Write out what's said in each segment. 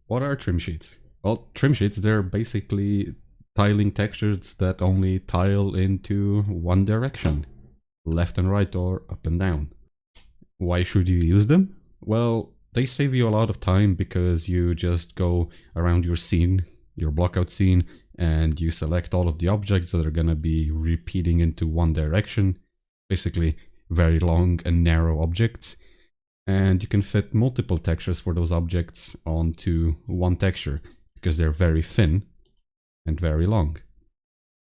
What are trim sheets? Well, trim sheets, they're basically tiling textures that only tile into one direction, left and right or up and down. Why should you use them? Well, they save you a lot of time because you just go around your scene, your blockout scene, and you select all of the objects that are gonna be repeating into one direction, basically very long and narrow objects. And you can fit multiple textures for those objects onto one texture because they're very thin and very long.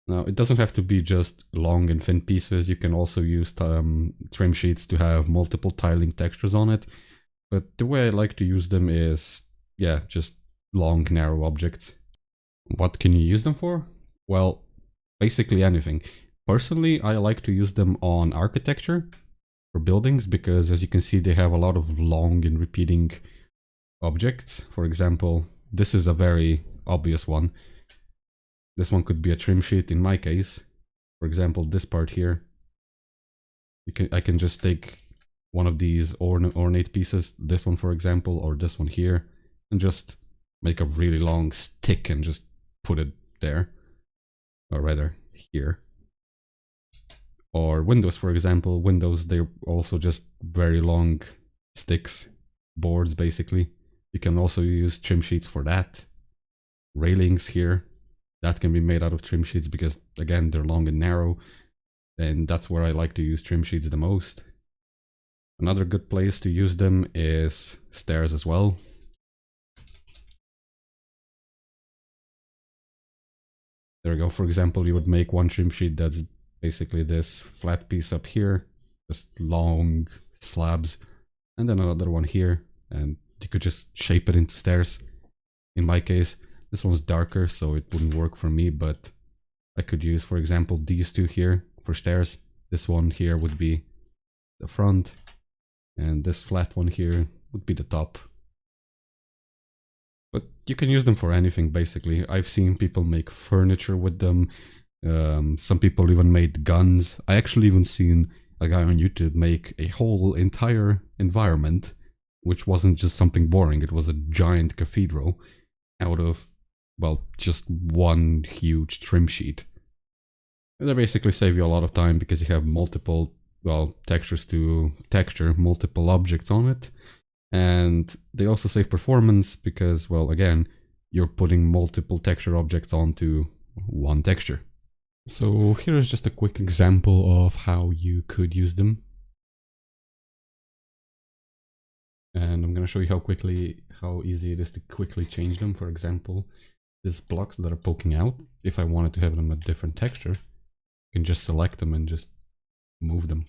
Now, it doesn't have to be just long and thin pieces. You can also use trim sheets to have multiple tiling textures on it. But the way I like to use them is, yeah, just long, narrow objects. What can you use them for? Well, basically anything. Personally, I like to use them on architecture for buildings because, as you can see, they have a lot of long and repeating objects. For example, this is a very obvious one. This one could be a trim sheet in my case. For example, this part here. I can just take one of these ornate pieces, this one for example, or this one here, and just make a really long stick and just put it there. Or rather, here. Or windows, for example. Windows, they're also just very long sticks, boards basically. You can also use trim sheets for that. Railings here. That can be made out of trim sheets because, again, they're long and narrow. And that's where I like to use trim sheets the most. Another good place to use them is stairs as well. There we go. For example, you would make one trim sheet that's basically this flat piece up here, just long slabs, and then another one here, and you could just shape it into stairs. In my case, this one's darker, so it wouldn't work for me, but I could use, for example, these two here for stairs. This one here would be the front, and this flat one here would be the top. But you can use them for anything, basically. I've seen people make furniture with them. Some people even made guns. I actually even seen a guy on YouTube make a whole entire environment, which wasn't just something boring. It was a giant cathedral out of, well, just one huge trim sheet. And they basically save you a lot of time because you have multiple, well, textures to texture, multiple objects on it. And they also save performance because, well, again, you're putting multiple texture objects onto one texture. So here is just a quick example of how you could use them. And I'm going to show you how easy it is to quickly change them. For example, these blocks that are poking out, if I wanted to have them a different texture, I can just select them and just move them.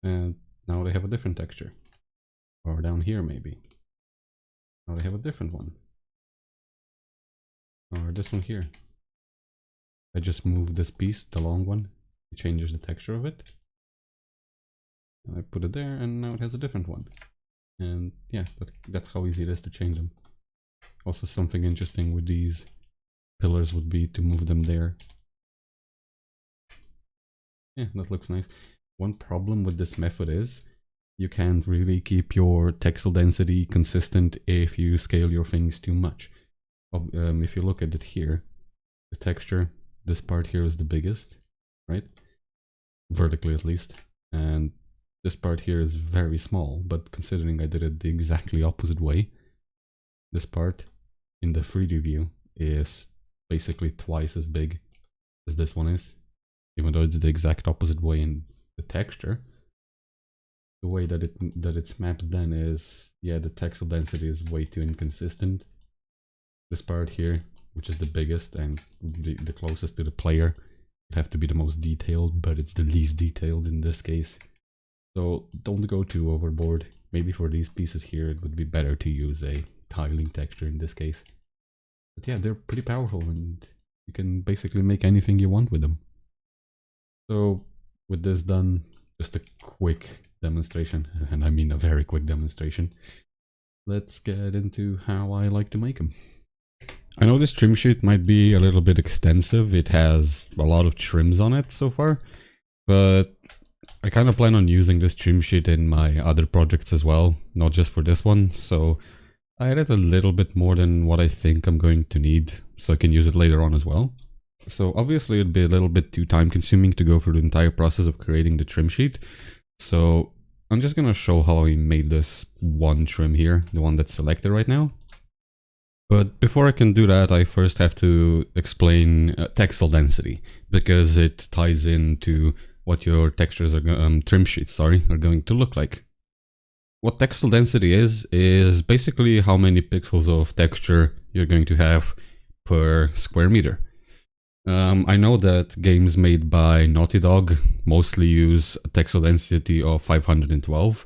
And now they have a different texture. Or down here maybe. Now they have a different one. Or this one here. I just move this piece, the long one. It changes the texture of it. And I put it there and now it has a different one. And yeah, that's how easy it is to change them. Also, something interesting with these pillars would be to move them there. Yeah, that looks nice. One problem with this method is you can't really keep your texel density consistent if you scale your things too much. If you look at it here, the texture, this part here is the biggest, right? Vertically at least. And this part here is very small, but considering I did it the exactly opposite way, this part in the 3D view is basically twice as big as this one is, even though it's the exact opposite way in the texture. The way that it's mapped then is, yeah, the texel density is way too inconsistent. This part here, which is the biggest and the closest to the player, would have to be the most detailed, but it's the least detailed in this case. So don't go too overboard. Maybe for these pieces here it would be better to use a tiling texture in this case. But yeah, they're pretty powerful and you can basically make anything you want with them. So with this done, just a quick demonstration, and I mean a very quick demonstration. Let's get into how I like to make them. I know this trim sheet might be a little bit extensive. It has a lot of trims on it so far, but I kind of plan on using this trim sheet in my other projects as well, not just for this one, so I added a little bit more than what I think I'm going to need, so I can use it later on as well. So obviously it'd be a little bit too time consuming to go through the entire process of creating the trim sheet, so I'm just gonna show how I made this one trim here, the one that's selected right now. But before I can do that, I first have to explain textile density, because it ties into what your textures are trim sheets, are going to look like. What textile density is basically how many pixels of texture you're going to have per square meter. I know that games made by Naughty Dog mostly use a textile density of 512,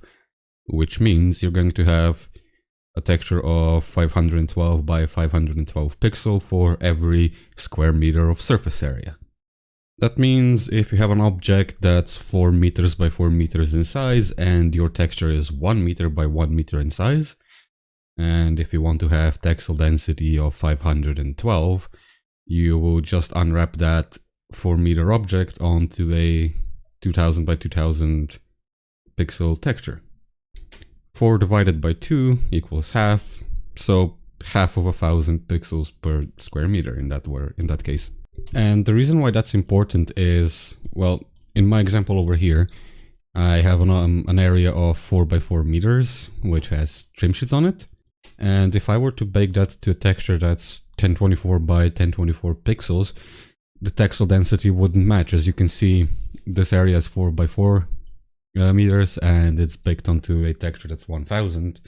which means you're going to have a texture of 512 by 512 pixel for every square meter of surface area. That means if you have an object that's 4 meters by 4 meters in size and your texture is 1 meter by 1 meter in size, and if you want to have textile density of 512, you will just unwrap that 4 meter object onto a 2000 by 2000 pixel texture. 4 divided by 2 equals half, so half of 1000 pixels per square meter in that case. And the reason why that's important is, well, in my example over here, I have an area of 4 by 4 meters, which has trim sheets on it. And if I were to bake that to a texture that's 1024 by 1024 pixels, the textile density wouldn't match. As you can see, this area is 4 by 4 meters, and it's baked onto a texture that's 1000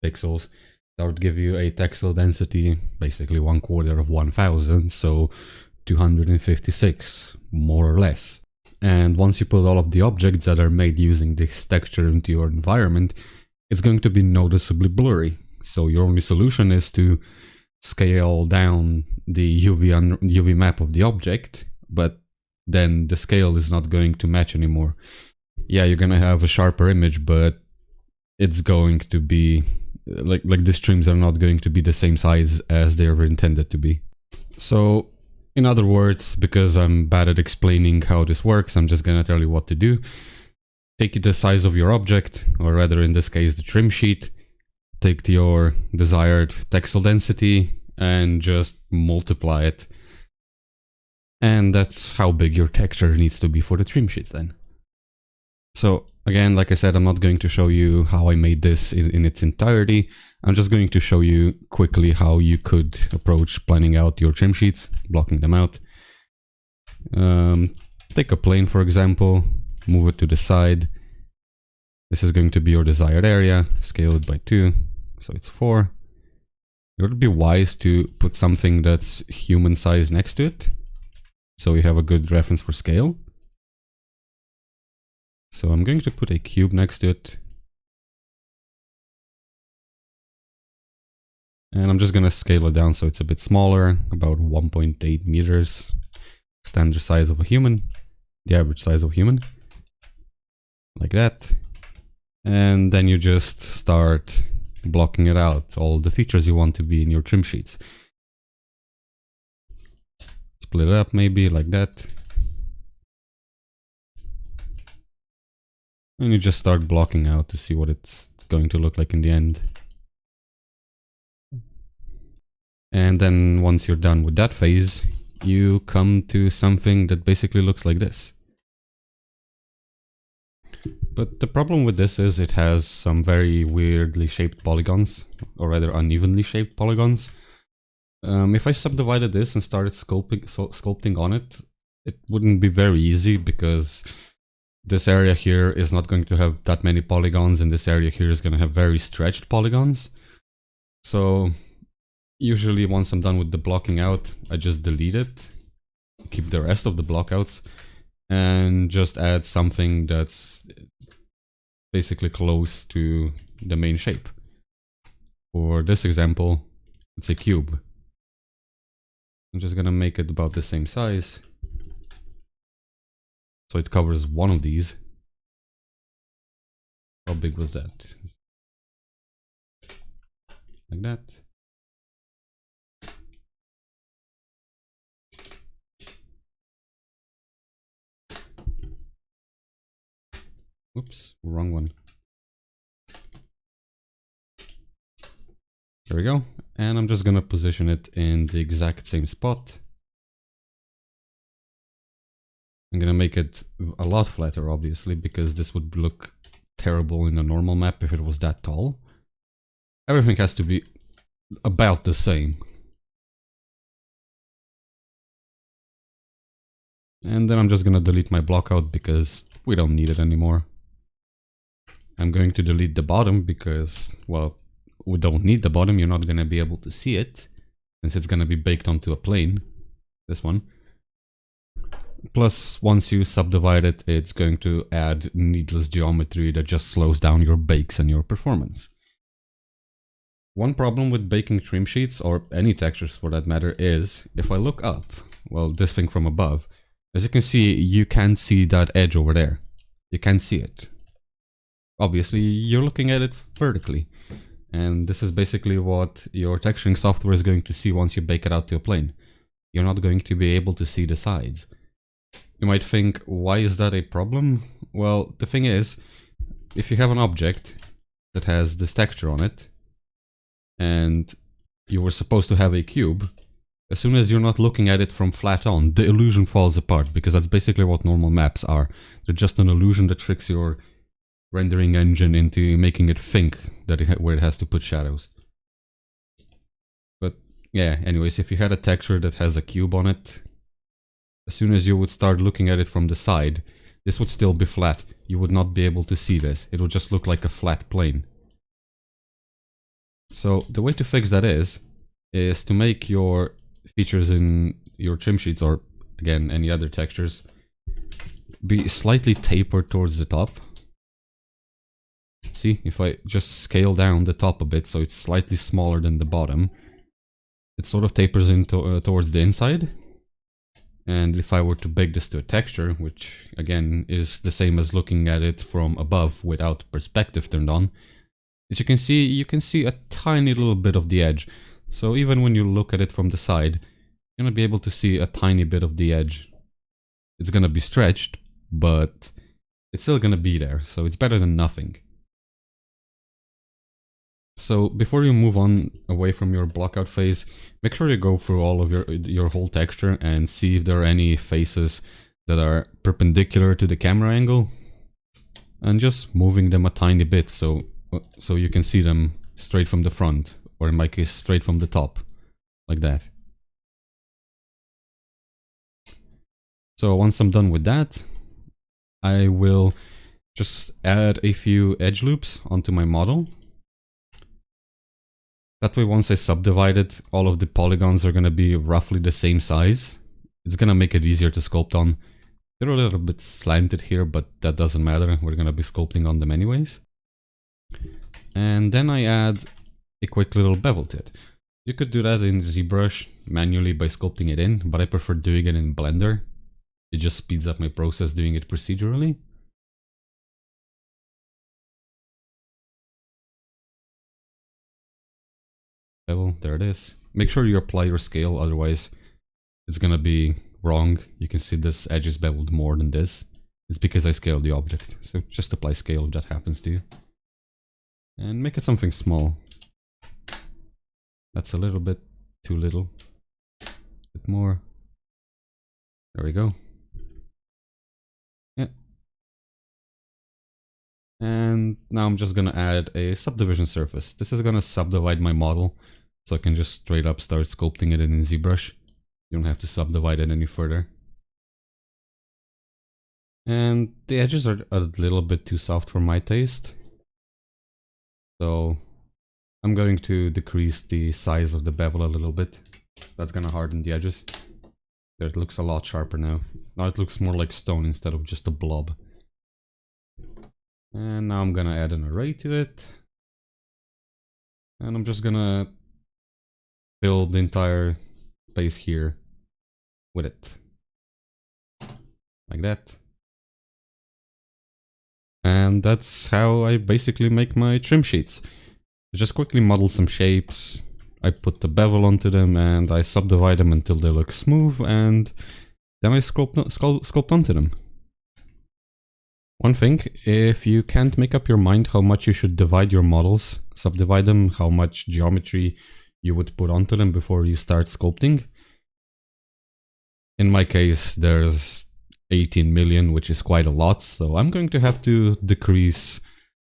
pixels. That would give you a textile density, basically 1/4 of 1000, so 256, more or less. And once you put all of the objects that are made using this texture into your environment, it's going to be noticeably blurry. So your only solution is to scale down the UV map of the object, but then the scale is not going to match anymore. Yeah, you're gonna have a sharper image, but it's going to be like the streams are not going to be the same size as they were intended to be. So in other words, because I'm bad at explaining how this works, I'm just gonna tell you what to do. Take the size of your object, or rather in this case the trim sheet, take your desired textile density and just multiply it. And that's how big your texture needs to be for the trim sheet then. So again, like I said, I'm not going to show you how I made this in its entirety. I'm just going to show you quickly how you could approach planning out your trim sheets, blocking them out. Take a plane, for example, move it to the side. This is going to be your desired area, scale it by 2, so it's 4. It would be wise to put something that's human size next to it, so you have a good reference for scale. So I'm going to put a cube next to it. And I'm just going to scale it down so it's a bit smaller, about 1.8 meters, standard size of a human, the average size of a human, like that. And then you just start blocking it out, all the features you want to be in your trim sheets. Split it up maybe like that. And you just start blocking out to see what it's going to look like in the end. And then once you're done with that phase, you come to something that basically looks like this. But the problem with this is it has some very weirdly shaped polygons, or rather unevenly shaped polygons. If I subdivided this and started sculpting on it, it wouldn't be very easy, because this area here is not going to have that many polygons, and this area here is going to have very stretched polygons. So usually once I'm done with the blocking out, I just delete it, keep the rest of the blockouts, and just add something that's basically close to the main shape. For this example, it's a cube. I'm just gonna make it about the same size, so it covers one of these. How big was that? Like that. Oops, wrong one. There we go. And I'm just gonna position it in the exact same spot. I'm gonna make it a lot flatter, obviously, because this would look terrible in a normal map if it was that tall. Everything has to be about the same. And then I'm just gonna delete my blockout because we don't need it anymore. I'm going to delete the bottom because, well, we don't need the bottom. You're not gonna be able to see it since it's gonna be baked onto a plane. This one. Plus, once you subdivide it, it's going to add needless geometry that just slows down your bakes and your performance. One problem with baking trim sheets, or any textures for that matter, is if I look up, well, this thing from above, as you can see, you can't see that edge over there. You can't see it. Obviously, you're looking at it vertically. And this is basically what your texturing software is going to see once you bake it out to a plane. You're not going to be able to see the sides. You might think, why is that a problem? Well, the thing is, if you have an object that has this texture on it, and you were supposed to have a cube, as soon as you're not looking at it from flat on, the illusion falls apart, because that's basically what normal maps are. They're just an illusion that tricks your rendering engine into making it think that where it has to put shadows. But yeah, anyways, if you had a texture that has a cube on it, as soon as you would start looking at it from the side, this would still be flat. You would not be able to see this. It would just look like a flat plane. So the way to fix that is to make your features in your trim sheets, or again any other textures, be slightly tapered towards the top. See, if I just scale down the top a bit so it's slightly smaller than the bottom, it sort of tapers into towards the inside. And if I were to bake this to a texture, which again is the same as looking at it from above without perspective turned on, as you can see a tiny little bit of the edge. So even when you look at it from the side, you're gonna be able to see a tiny bit of the edge. It's gonna be stretched, but it's still gonna be there, so it's better than nothing. So before you move on away from your blockout phase, make sure you go through all of your whole texture and see if there are any faces that are perpendicular to the camera angle, and just moving them a tiny bit so you can see them straight from the front, or in my case straight from the top, like that. So once I'm done with that, I will just add a few edge loops onto my model. That way, once I subdivide it, all of the polygons are going to be roughly the same size. It's going to make it easier to sculpt on. They're a little bit slanted here, but that doesn't matter. We're going to be sculpting on them anyways. And then I add a quick little bevel to it. You could do that in ZBrush manually by sculpting it in, but I prefer doing it in Blender. It just speeds up my process doing it procedurally. Bevel, there it is. Make sure you apply your scale, otherwise it's gonna be wrong. You can see this edge is beveled more than this. It's because I scaled the object. So just apply scale if that happens to you. And make it something small. That's a little bit too little. A bit more. There we go. Yeah. And now I'm just gonna add a subdivision surface. This is gonna subdivide my model, so I can just straight up start sculpting it in ZBrush. You don't have to subdivide it any further. And the edges are a little bit too soft for my taste. So I'm going to decrease the size of the bevel a little bit. That's gonna harden the edges. There, it looks a lot sharper now. Now it looks more like stone instead of just a blob. And now I'm gonna add an array to it. And I'm just gonna fill the entire space here with it. Like that. And that's how I basically make my trim sheets. I just quickly model some shapes, I put the bevel onto them, and I subdivide them until they look smooth, and then I sculpt onto them. One thing, if you can't make up your mind how much you should divide your models, subdivide them, how much geometry you would put onto them before you start sculpting. In my case, there's 18 million, which is quite a lot, so I'm going to have to decrease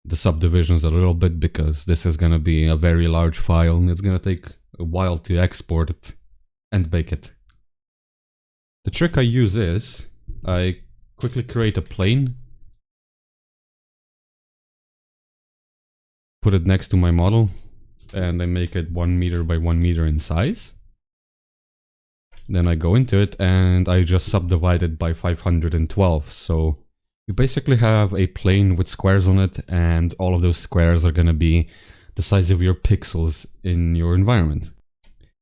the subdivisions a little bit because this is going to be a very large file and it's going to take a while to export it and bake it. The trick I use is I quickly create a plane, put it next to my model, and I make it 1 meter by 1 meter in size. Then I go into it and I just subdivide it by 512. So you basically have a plane with squares on it, and all of those squares are going to be the size of your pixels in your environment,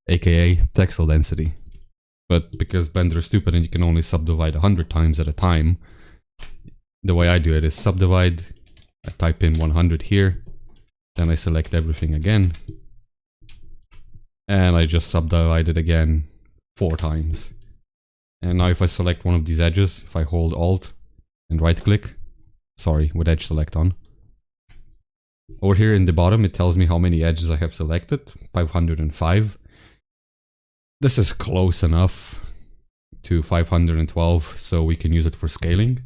aka texel density. But because Blender is stupid and you can only subdivide 100 times at a time, the way I do it is subdivide, I type in 100 here, then I select everything again, and I just subdivide it again 4 times. And now if I select one of these edges, if I hold Alt and right click, sorry, with edge select on, over here in the bottom it tells me how many edges I have selected, 505. This is close enough to 512, so we can use it for scaling.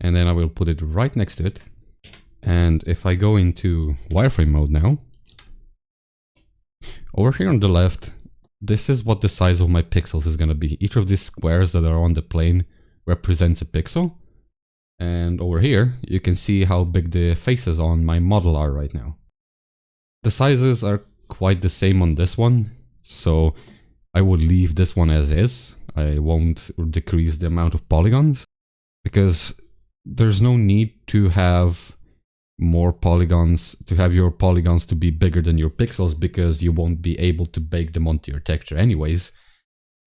And then I will put it right next to it. And if I go into wireframe mode now, over here on the left, this is what the size of my pixels is going to be. Each of these squares that are on the plane represents a pixel. And over here, you can see how big the faces on my model are right now. The sizes are quite the same on this one, so I would leave this one as is. I won't decrease the amount of polygons, because there's no need to have more polygons, to have your polygons to be bigger than your pixels, because you won't be able to bake them onto your texture anyways.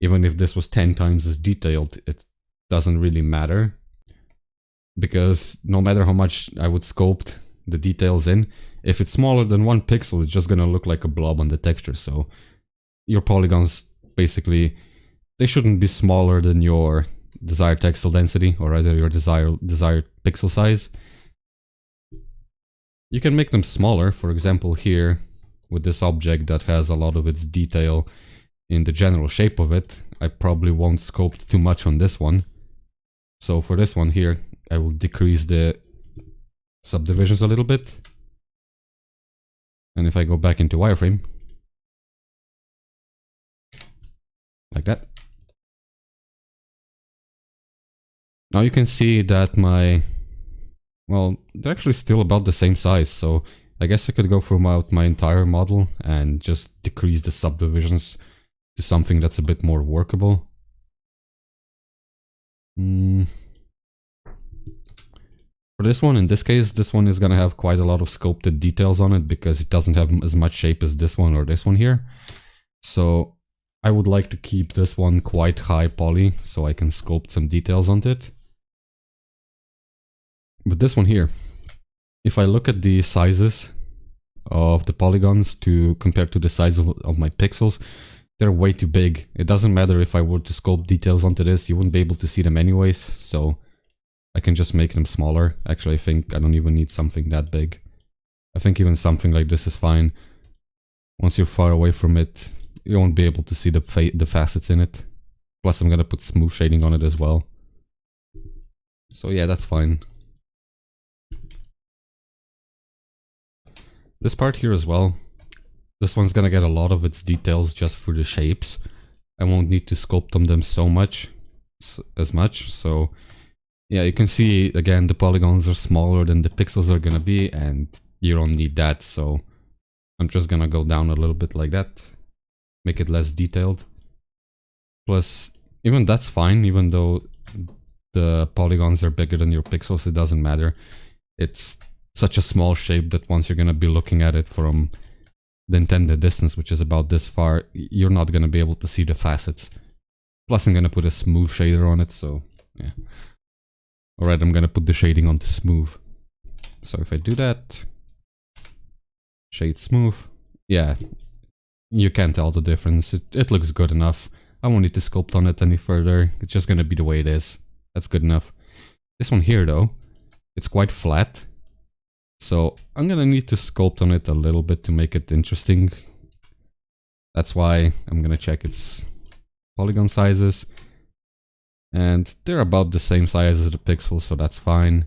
Even if this was 10 times as detailed, it doesn't really matter, because no matter how much I would sculpt the details in, if it's smaller than 1 pixel, it's just gonna look like a blob on the texture. So your polygons, basically, they shouldn't be smaller than your desired texel density, or rather your desired pixel size. You can make them smaller. For example, here with this object that has a lot of its detail in the general shape of it, I probably won't sculpt too much on this one. So for this one here, I will decrease the subdivisions a little bit. And if I go back into wireframe, like that. Now you can see that well, they're actually still about the same size, so I guess I could go throughout my entire model and just decrease the subdivisions to something that's a bit more workable. For this one, in this case, this one is gonna have quite a lot of sculpted details on it because it doesn't have as much shape as this one or this one here. So I would like to keep this one quite high poly so I can sculpt some details onto it. But this one here, if I look at the sizes of the polygons compared to the size of my pixels, they're way too big. It doesn't matter if I were to sculpt details onto this, you wouldn't be able to see them anyways, so I can just make them smaller. Actually, I think I don't even need something that big. I think even something like this is fine. Once you're far away from it, you won't be able to see the facets in it. Plus I'm gonna put smooth shading on it as well. So yeah, that's fine. This part here as well, this one's gonna get a lot of its details just through the shapes. I won't need to sculpt on them as much, so yeah, you can see again the polygons are smaller than the pixels are gonna be, and you don't need that, so I'm just gonna go down a little bit like that, make it less detailed. Plus, even that's fine, even though the polygons are bigger than your pixels, it doesn't matter. It's such a small shape that once you're gonna be looking at it from the intended distance, which is about this far, you're not gonna be able to see the facets. Plus I'm gonna put a smooth shader on it, so yeah. Alright, I'm gonna put the shading onto smooth. So if I do that, shade smooth, yeah, you can't tell the difference. It looks good enough. I won't need to sculpt on it any further. It's just gonna be the way it is. That's good enough. This one here though, it's quite flat. So I'm gonna need to sculpt on it a little bit to make it interesting. That's why I'm gonna check its polygon sizes. And they're about the same size as the pixels, so that's fine.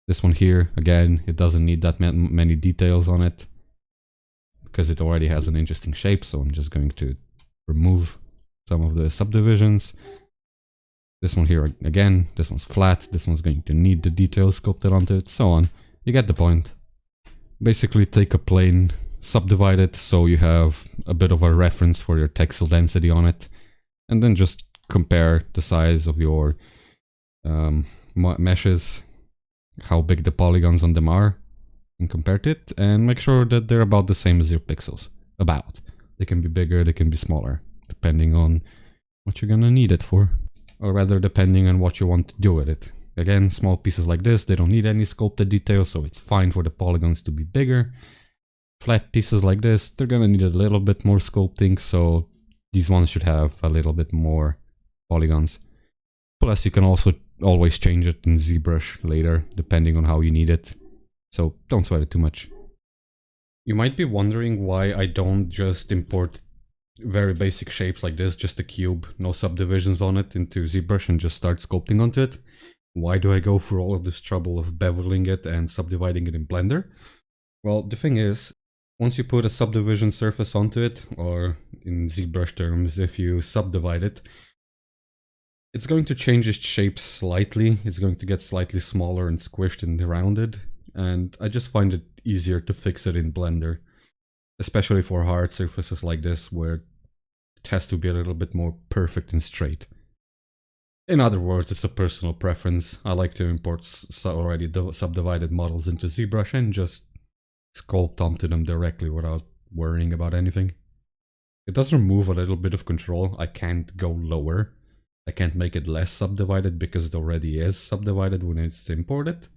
This one here, again, it doesn't need that many details on it because it already has an interesting shape, so I'm just going to remove some of the subdivisions. This one here, again, this one's flat, this one's going to need the details sculpted onto it, so on. You get the point. Basically take a plane, subdivide it so you have a bit of a reference for your texel density on it, and then just compare the size of your meshes, how big the polygons on them are, and compare it, and make sure that they're about the same as your pixels. About. They can be bigger, they can be smaller, depending on what you're gonna need it for. Or rather, depending on what you want to do with it. Again, small pieces like this, they don't need any sculpted details, so it's fine for the polygons to be bigger. Flat pieces like this, they're gonna need a little bit more sculpting, so these ones should have a little bit more polygons. Plus, you can also always change it in ZBrush later, depending on how you need it. So don't sweat it too much. You might be wondering why I don't just import very basic shapes like this, just a cube, no subdivisions on it, into ZBrush and just start sculpting onto it. Why do I go through all of this trouble of beveling it and subdividing it in Blender? Well, the thing is, once you put a subdivision surface onto it, or in ZBrush terms, if you subdivide it, it's going to change its shape slightly. It's going to get slightly smaller and squished and rounded, and I just find it easier to fix it in Blender, especially for hard surfaces like this where it has to be a little bit more perfect and straight. In other words, it's a personal preference. I like to import already subdivided models into ZBrush and just sculpt onto them directly without worrying about anything. It does remove a little bit of control. I can't go lower. I can't make it less subdivided because it already is subdivided when it's imported.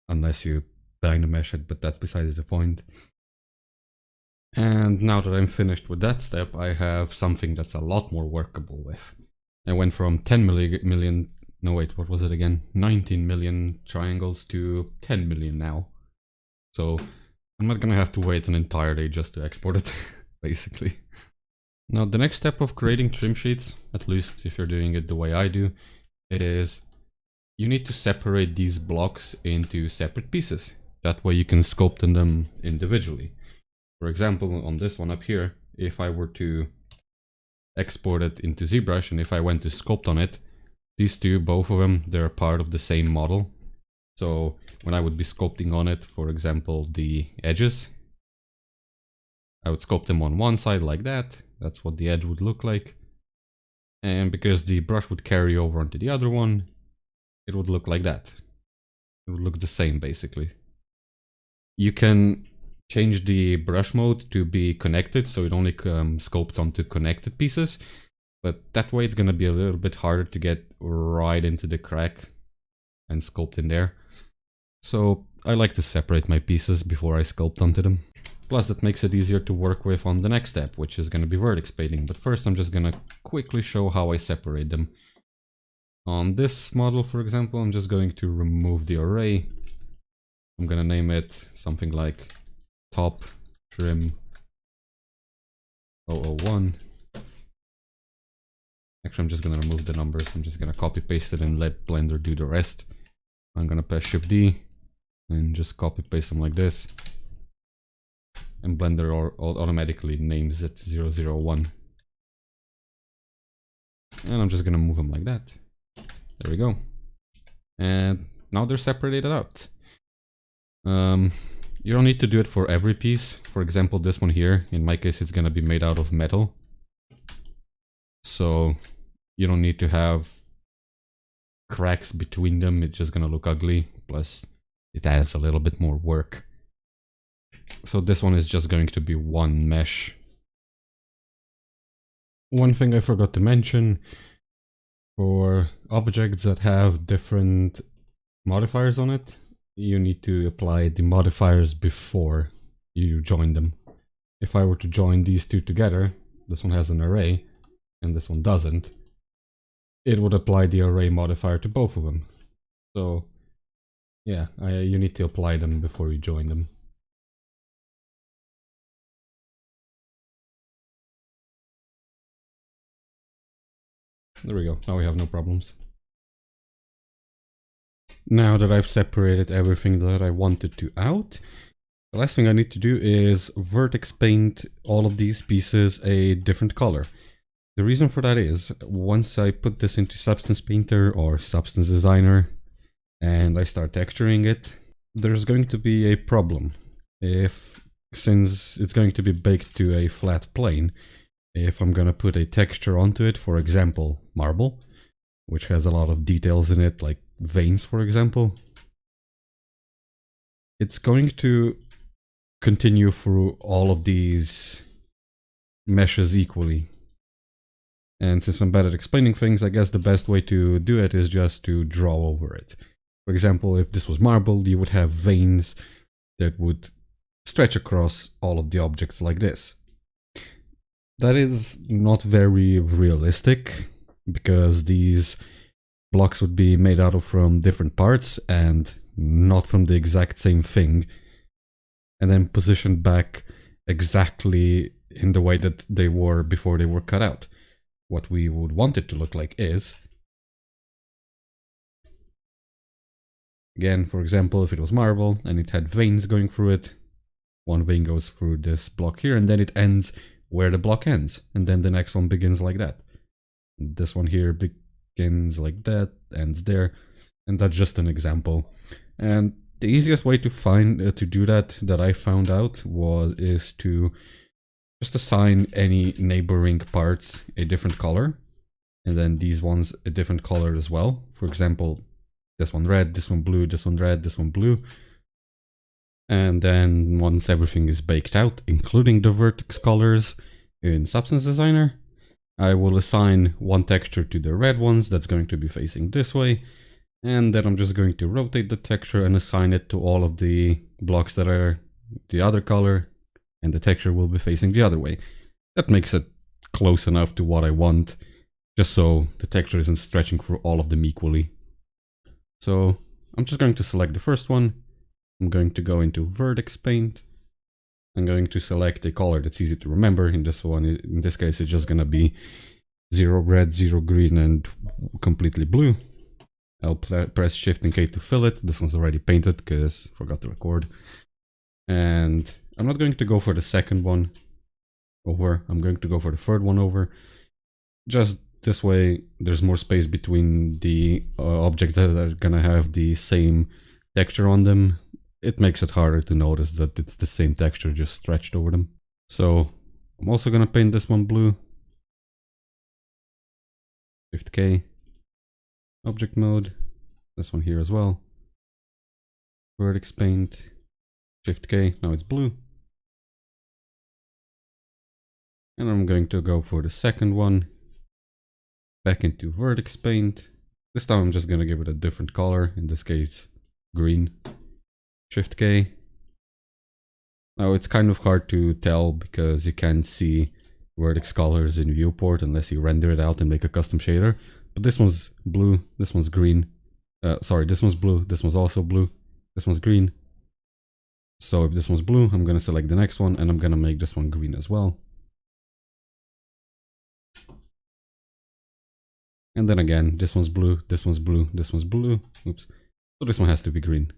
Unless you dynamesh it, but that's besides the point. And now that I'm finished with that step, I have something that's a lot more workable with. I went from 10 million, no wait, what was it again? 19 million triangles to 10 million now. So I'm not gonna have to wait an entire day just to export it, basically. Now the next step of creating trim sheets, at least if you're doing it the way I do, it is you need to separate these blocks into separate pieces. That way you can sculpt them individually. For example, on this one up here, if I were to export it into ZBrush and if I went to sculpt on it, these two, both of them, they're part of the same model. So when I would be sculpting on it, for example, the edges, I would sculpt them on one side like that. That's what the edge would look like. And because the brush would carry over onto the other one, it would look like that. It would look the same, basically. You can change the brush mode to be connected, so it only sculpts onto connected pieces. But that way it's going to be a little bit harder to get right into the crack and sculpt in there. So I like to separate my pieces before I sculpt onto them. Plus that makes it easier to work with on the next step, which is going to be vertex painting. But first I'm just going to quickly show how I separate them. On this model, for example, I'm just going to remove the array. I'm going to name it something like top trim 001. Actually, I'm just going to remove the numbers. I'm just going to copy paste it and let Blender do the rest. I'm going to press Shift D and just copy paste them like this. And Blender automatically names it 001. And I'm just going to move them like that. There we go. And now they're separated out. You don't need to do it for every piece. For example, this one here, in my case, it's going to be made out of metal. So you don't need to have cracks between them. It's just going to look ugly. Plus, it adds a little bit more work. So this one is just going to be one mesh. One thing I forgot to mention, for objects that have different modifiers on it, you need to apply the modifiers before you join them. If I were to join these two together, this one has an array and this one doesn't, it would apply the array modifier to both of them. So yeah, you need to apply them before you join them. There we go, now we have no problems. Now that I've separated everything that I wanted to out, the last thing I need to do is Vertex paint all of these pieces a different color. The reason for that is, once I put this into Substance Painter or Substance Designer and I start texturing it, there's going to be a problem. Since it's going to be baked to a flat plane, if I'm gonna put a texture onto it, for example, marble, which has a lot of details in it, like veins, for example, it's going to continue through all of these meshes equally. And since I'm bad at explaining things, I guess the best way to do it is just to draw over it. For example, if this was marble, you would have veins that would stretch across all of the objects like this. That is not very realistic, because these blocks would be made out of from different parts and not from the exact same thing, and then positioned back exactly in the way that they were before they were cut out. What we would want it to look like is, again, for example, if it was marble and it had veins going through it, one vein goes through this block here and then it ends where the block ends, and then the next one begins like that. This one here begins like that, ends there, and that's just an example. And the easiest way to do that I found out is to just assign any neighboring parts a different color, and then these ones a different color as well. For example, this one red, this one blue, this one red, this one blue. And then once everything is baked out, including the vertex colors in Substance Designer, I will assign one texture to the red ones that's going to be facing this way, and then I'm just going to rotate the texture and assign it to all of the blocks that are the other color, and the texture will be facing the other way. That makes it close enough to what I want, just so the texture isn't stretching for all of them equally. So I'm just going to select the first one. I'm going to go into Vertex Paint. I'm going to select a color that's easy to remember. In this case, it's just gonna be 0 red, 0 green, and completely blue. I'll press Shift and K to fill it. This one's already painted because I forgot to record. And I'm not going to go for the second one over. I'm going to go for the third one over. Just this way, there's more space between the objects that are gonna have the same texture on them. It makes it harder to notice that it's the same texture just stretched over them. So I'm also gonna paint this one blue. Shift K. Object mode. This one here as well. Vertex paint. Shift K. Now it's blue. And I'm going to go for the second one. Back into Vertex paint. This time I'm just gonna give it a different color. In this case, green. Shift K. Now it's kind of hard to tell because you can't see vertex colors in viewport unless you render it out and make a custom shader. But this one's blue, this one's green. Sorry, this one's blue, this one's also blue, this one's green. So if this one's blue, I'm gonna select the next one and I'm gonna make this one green as well. And then again, this one's blue, this one's blue, this one's blue. Oops. So this one has to be green.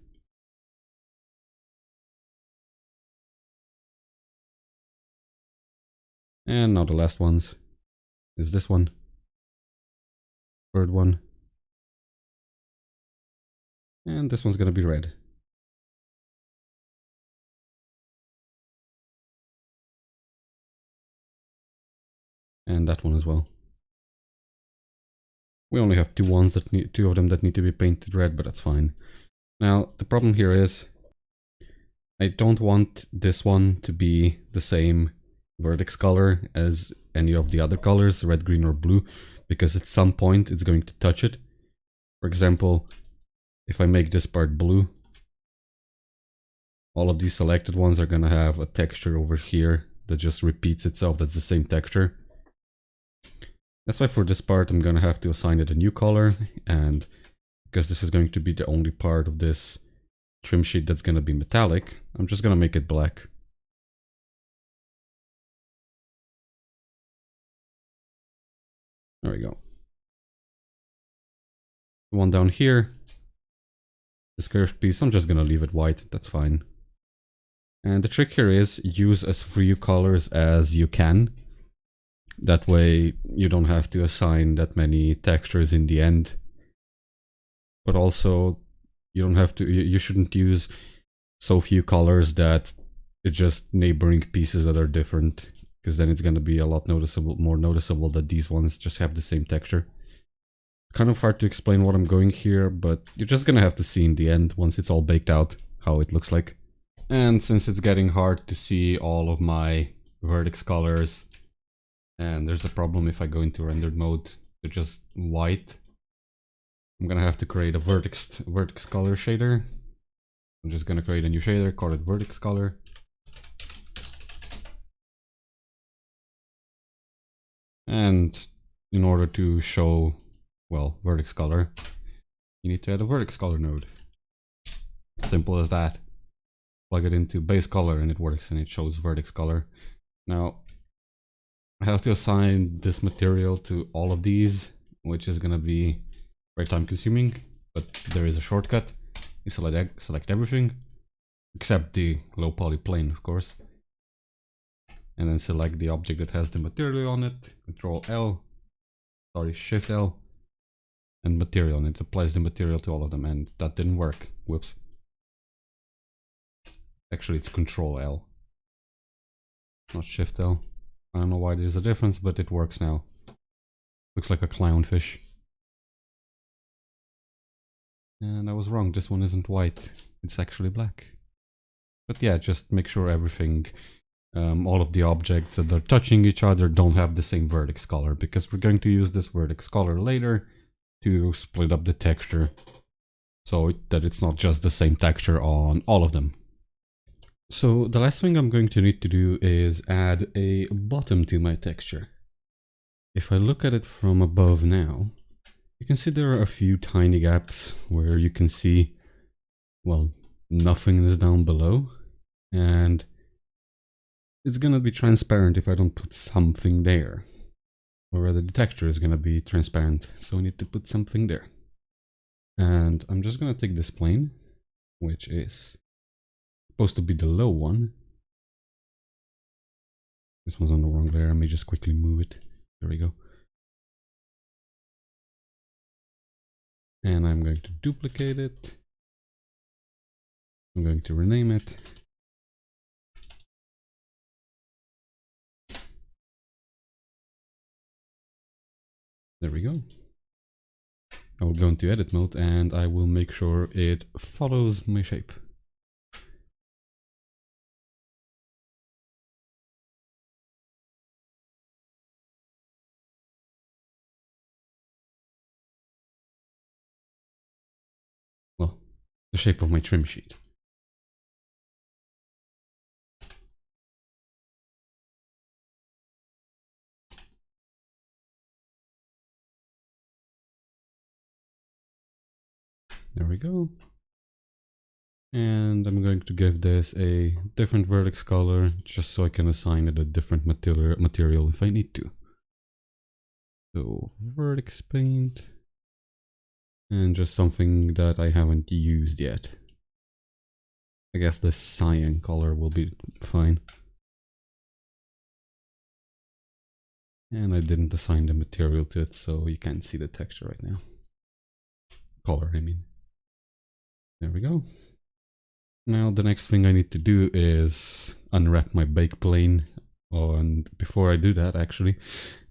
And now the last ones is this one, third one, and this one's gonna be red. And that one as well. We only have two of them that need to be painted red, but that's fine. Now the problem here is I don't want this one to be the same vertex color as any of the other colors, red, green, or blue, because at some point it's going to touch it. For example, if I make this part blue, all of these selected ones are gonna have a texture over here that just repeats itself. That's the same texture. That's why for this part I'm gonna have to assign it a new color, and because this is going to be the only part of this trim sheet that's going to be metallic, I'm just going to make it black. There we go. The one down here, this curved piece, I'm just going to leave it white, that's fine. And the trick here is use as few colors as you can. That way you don't have to assign that many textures in the end. But also you don't have to, you shouldn't use so few colors that it's just neighboring pieces that are different, because then it's going to be a lot more noticeable that these ones just have the same texture. It's kind of hard to explain what I'm going here, but you're just going to have to see in the end, once it's all baked out, how it looks like. And since it's getting hard to see all of my vertex colors, and there's a problem if I go into rendered mode, they're just white, I'm gonna have to create a vertex color shader. I'm just gonna create a new shader, call it vertex color. And in order to show, well, vertex color, you need to add a vertex color node. Simple as that. Plug it into base color and it works and it shows vertex color. Now, I have to assign this material to all of these, which is gonna be very time consuming, but there is a shortcut. You select everything, except the low poly plane, of course. And then select the object that has the material on it, Shift L, and material, and it applies the material to all of them, and that didn't work, whoops. Actually, it's Control L, not Shift L. I don't know why there's a difference, but it works now. Looks like a clownfish. And I was wrong, this one isn't white, it's actually black. But yeah, just make sure everything, all of the objects that are touching each other don't have the same vertex color, because we're going to use this vertex color later to split up the texture, so that it's not just the same texture on all of them. So the last thing I'm going to need to do is add a bottom to my texture. If I look at it from above now, you can see there are a few tiny gaps where you can see, well, nothing is down below, and it's gonna be transparent if I don't put something there. Or rather, the texture is gonna be transparent, so I need to put something there. And I'm just gonna take this plane, which is supposed to be the low one. This one's on the wrong layer, I may just quickly move it. There we go. And I'm going to duplicate it. I'm going to rename it. There we go. I will go into edit mode and I will make sure it follows my shape. Well, the shape of my trim sheet. There we go. And I'm going to give this a different vertex color, just so I can assign it a different material if I need to. So vertex paint, and just something that I haven't used yet. I guess the cyan color will be fine. And I didn't assign the material to it, so you can't see the texture right now. Color, I mean. There we go. Now the next thing I need to do is unwrap my bake plane. Oh, and before I do that, actually,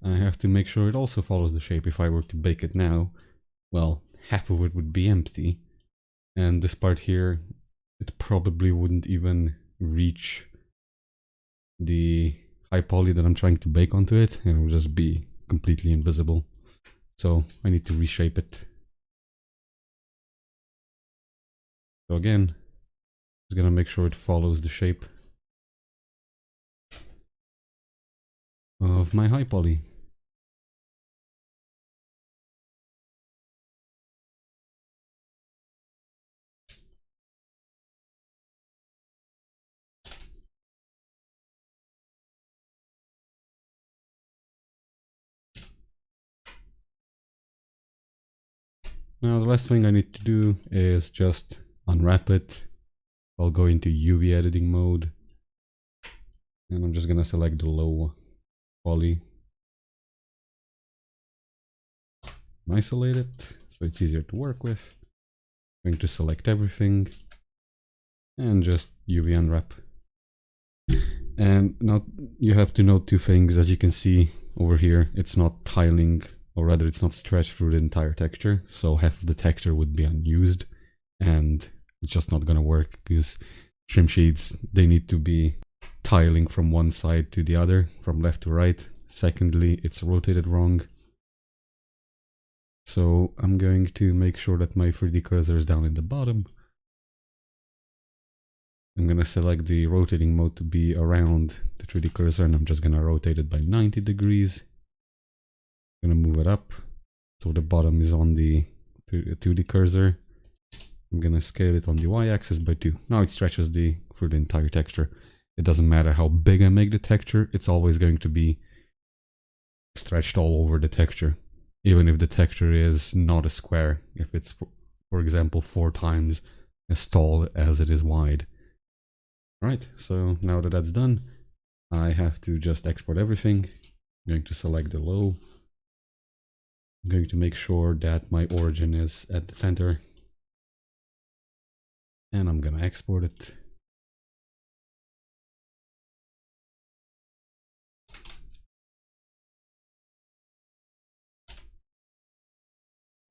I have to make sure it also follows the shape. If I were to bake it now, well, half of it would be empty. And this part here, it probably wouldn't even reach the high poly that I'm trying to bake onto it, and it will just be completely invisible. So I need to reshape it. So again, just gonna make sure it follows the shape of my high poly. Now the last thing I need to do is just unwrap it. I'll go into UV editing mode. And I'm just gonna select the low poly. Isolate it so it's easier to work with. I'm going to select everything and just UV unwrap. And now you have to note two things. As you can see over here, it's not tiling, or rather it's not stretched through the entire texture, so half of the texture would be unused and it's just not gonna work because trim sheets, they need to be tiling from one side to the other, from left to right. Secondly, it's rotated wrong. So I'm going to make sure that my 3D cursor is down in the bottom. I'm going to select the rotating mode to be around the 3D cursor, and I'm just going to rotate it by 90 degrees. I'm going to move it up so the bottom is on the 2D cursor. I'm going to scale it on the y-axis by 2. Now it stretches through the entire texture. It doesn't matter how big I make the texture, it's always going to be stretched all over the texture. Even if the texture is not a square, if it's, for example, 4 times as tall as it is wide. Alright, so now that that's done, I have to just export everything. I'm going to select the low. I'm going to make sure that my origin is at the center. And I'm going to export it.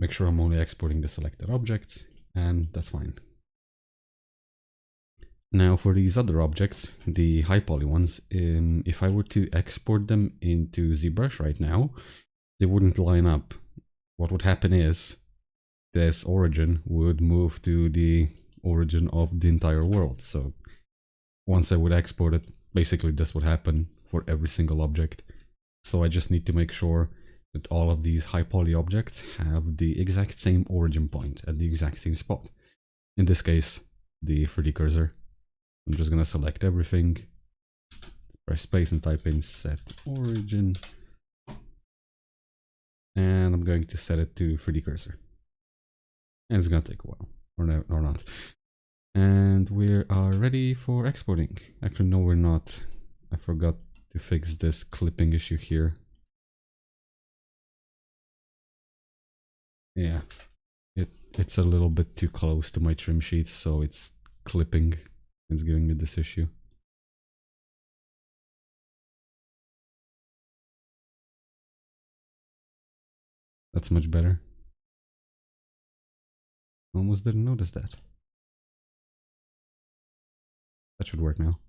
Make sure I'm only exporting the selected objects, and that's fine. Now for these other objects, the high poly ones, if I were to export them into ZBrush right now, they wouldn't line up. What would happen is this origin would move to the origin of the entire world. So once I would export it, basically this would happen for every single object. So I just need to make sure that all of these high poly objects have the exact same origin point at the exact same spot. In this case, the 3D cursor. I'm just gonna select everything, press space and type in set origin. And I'm going to set it to 3D cursor. And it's gonna take a while, or not. And we are ready for exporting. Actually, no, we're not. I forgot to fix this clipping issue here. Yeah, it's a little bit too close to my trim sheets, so it's clipping. It's giving me this issue. That's much better. Almost didn't notice that. That should work now.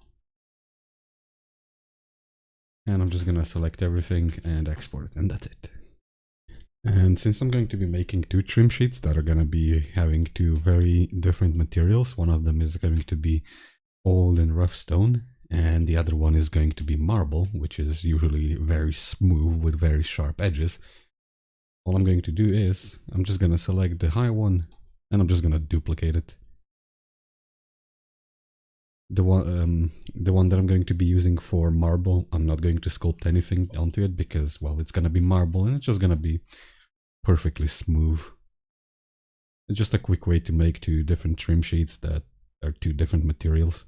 And I'm just gonna select everything and export it, and that's it. And since I'm going to be making 2 trim sheets that are going to be having 2 very different materials, one of them is going to be old and rough stone, and the other one is going to be marble, which is usually very smooth with very sharp edges. All I'm going to do is, I'm just going to select the high one, and I'm just going to duplicate it. The one that I'm going to be using for marble, I'm not going to sculpt anything onto it because, well, it's going to be marble and it's just going to be perfectly smooth. It's just a quick way to make 2 different trim sheets that are 2 different materials.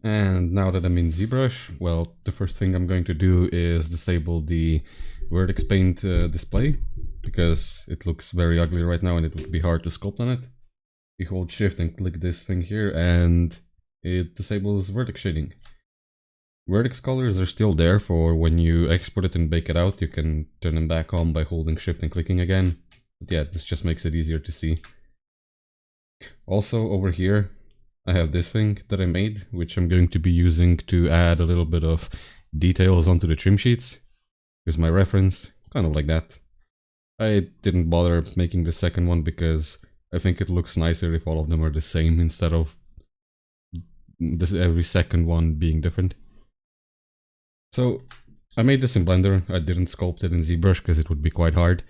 And now that I'm in ZBrush, well, the first thing I'm going to do is disable the Vertex paint display, because it looks very ugly right now and it would be hard to sculpt on it. You hold shift and click this thing here and it disables vertex shading. Vertex colors are still there for when you export it and bake it out. You can turn them back on by holding shift and clicking again. But yeah, this just makes it easier to see. Also over here, I have this thing that I made, which I'm going to be using to add a little bit of details onto the trim sheets. Here's my reference, kind of like that. I didn't bother making the second one because I think it looks nicer if all of them are the same instead of this every second one being different. So I made this in Blender. I didn't sculpt it in ZBrush because it would be quite hard.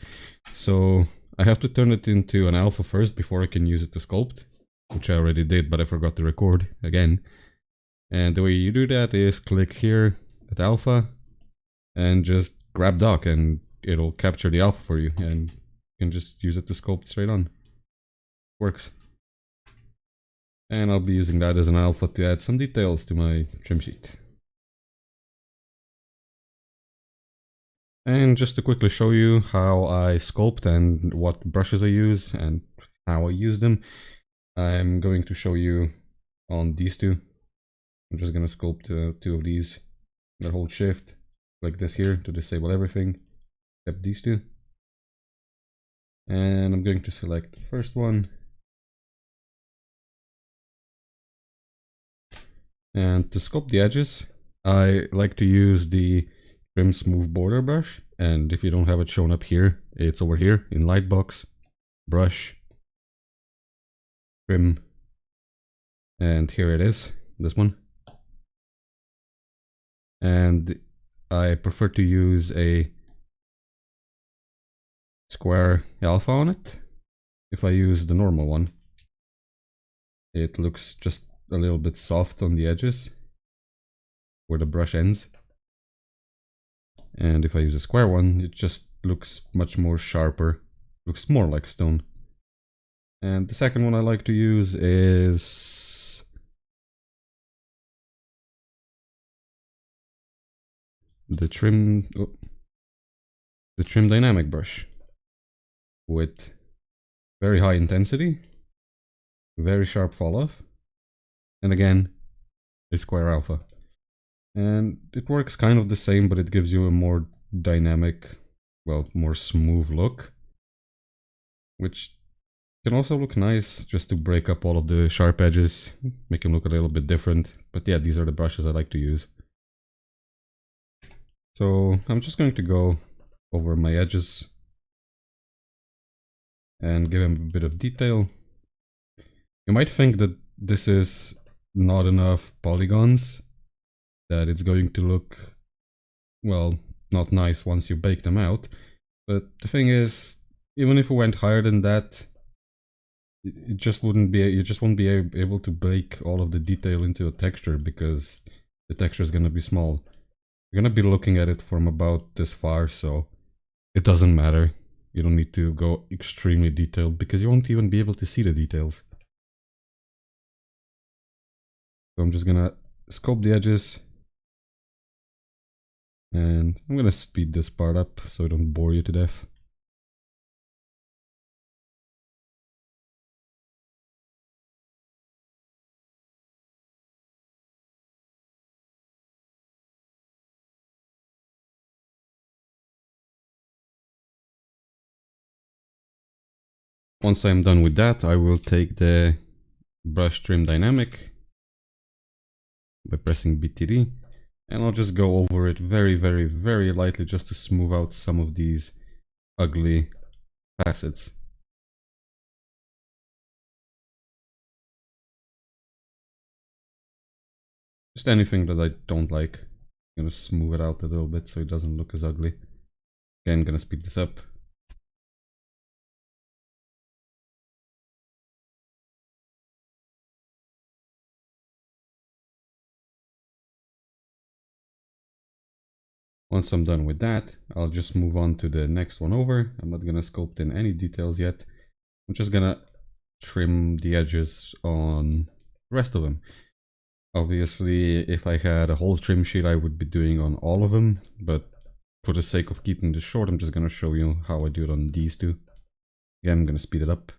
So I have to turn it into an alpha first before I can use it to sculpt, which I already did, but I forgot to record again. And the way you do that is click here at alpha and just grab dock, and it'll capture the alpha for you, and you can just use it to sculpt straight on. Works. And I'll be using that as an alpha to add some details to my trim sheet. And just to quickly show you how I sculpt and what brushes I use and how I use them, I'm going to show you on these two. I'm just going to sculpt two of these. I hold shift like this here to disable everything except these two. And I'm going to select the first one. And to sculpt the edges, I like to use the Trim Smooth Border brush, and if you don't have it shown up here, it's over here in Lightbox, Brush, Trim, and here it is, this one. And I prefer to use a square alpha on it. If I use the normal one, it looks just a little bit soft on the edges where the brush ends. And if I use a square one, it just looks much more sharper, looks more like stone. And the second one I like to use is the trim dynamic brush with very high intensity, very sharp fall off, and again a square alpha. And it works kind of the same, but it gives you a more dynamic, well, more smooth look, which can also look nice just to break up all of the sharp edges, make them look a little bit different. But yeah, these are the brushes I like to use. So I'm just going to go over my edges and give them a bit of detail. You might think that this is not enough polygons, that it's going to look, well, not nice once you bake them out. But the thing is, even if we went higher than that, it just wouldn't be, you just won't be able to bake all of the detail into a texture because the texture is going to be small. You're going to be looking at it from about this far, so it doesn't matter. You don't need to go extremely detailed because you won't even be able to see the details. So I'm just going to sculpt the edges. And I'm going to speed this part up so I don't bore you to death. Once I'm done with that, I will take the brush trim dynamic by pressing BTD, and I'll just go over it very, very, very lightly just to smooth out some of these ugly facets. Just anything that I don't like. I'm gonna smooth it out a little bit so it doesn't look as ugly. Again, gonna speed this up. Once I'm done with that, I'll just move on to the next one over. I'm not gonna sculpt in any details yet. I'm just gonna trim the edges on the rest of them. Obviously, if I had a whole trim sheet, I would be doing on all of them, but for the sake of keeping this short, I'm just gonna show you how I do it on these two. Again, I'm gonna speed it up.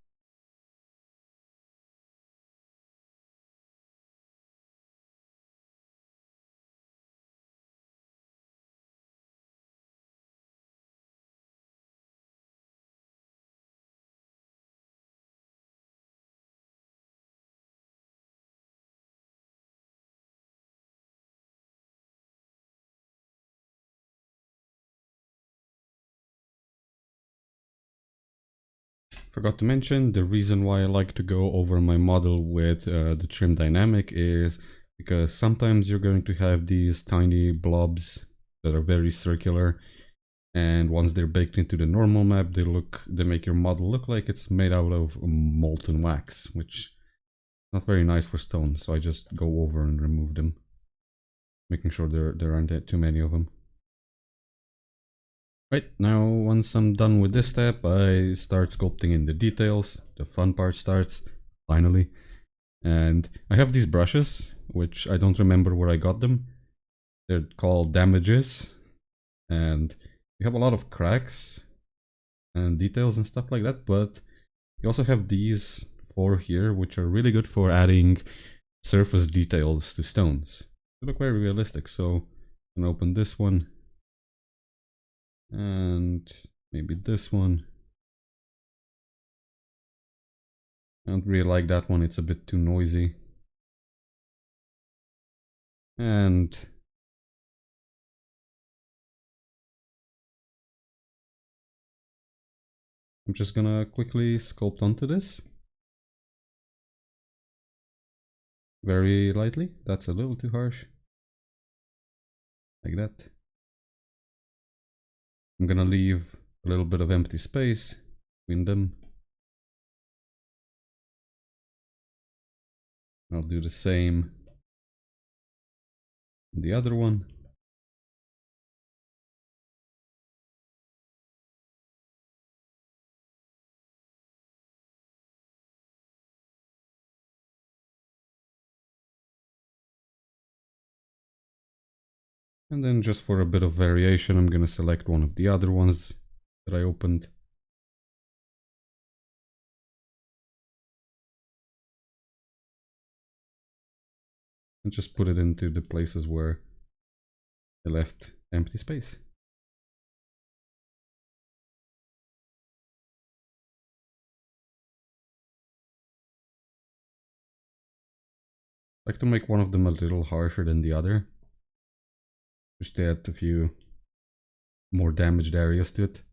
forgot to mention, the reason why I like to go over my model with the trim dynamic is because sometimes you're going to have these tiny blobs that are very circular, and once they're baked into the normal map, they make your model look like it's made out of molten wax, which is not very nice for stone. So I just go over and remove them, making sure there aren't too many of them. Right, now once I'm done with this step, I start sculpting in the details. The fun part starts, finally. And I have these brushes, which I don't remember where I got them. They're called damages, and you have a lot of cracks and details and stuff like that, but you also have these four here, which are really good for adding surface details to stones. They look very realistic, so I'm gonna open this one, and maybe this one. I don't really like that one, it's a bit too noisy. And I'm just gonna quickly sculpt onto this. Very lightly, that's a little too harsh. Like that. I'm gonna leave a little bit of empty space between them. I'll do the same on the other one. And then just for a bit of variation, I'm gonna select one of the other ones that I opened. And just put it into the places where I left empty space. I like to make one of them a little harsher than the other, just to add a few more damaged areas to it.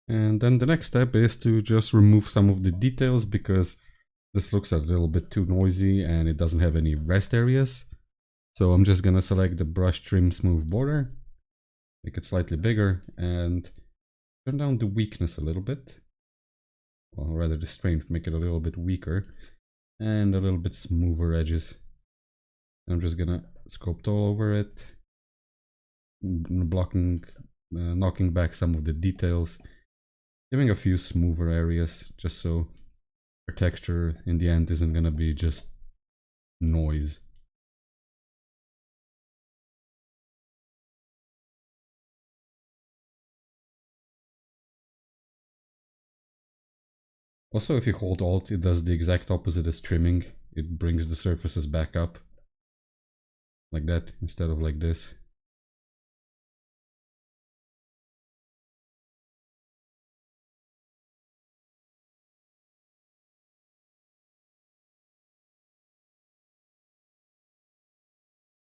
And then the next step is to just remove some of the details, because this looks a little bit too noisy and it doesn't have any rest areas. So I'm just gonna select the brush trim smooth border, make it slightly bigger, and turn down the weakness a little bit. Or rather the strength, make it a little bit weaker, and a little bit smoother edges. I'm just gonna sculpt all over it, knocking back some of the details, giving a few smoother areas, just so our texture in the end isn't gonna be just noise. Also, if you hold Alt, it does the exact opposite as trimming. It brings the surfaces back up, like that, instead of like this.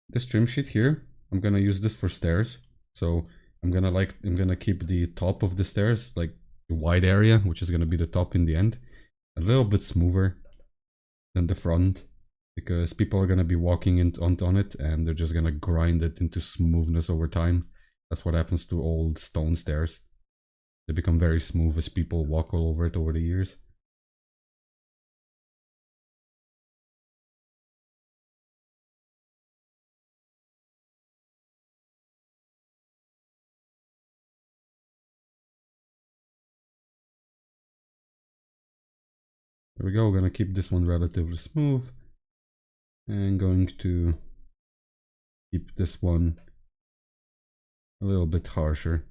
This trim sheet here, I'm gonna use this for stairs. So I'm gonna keep the top of the stairs, like the wide area, which is gonna be the top in the end, a little bit smoother than the front, because people are gonna be walking on it and they're just gonna grind it into smoothness over time. That's what happens to old stone stairs. They become very smooth as people walk all over it over the years. There we go, we're gonna keep this one relatively smooth. And going to Keep this one a little bit harsher,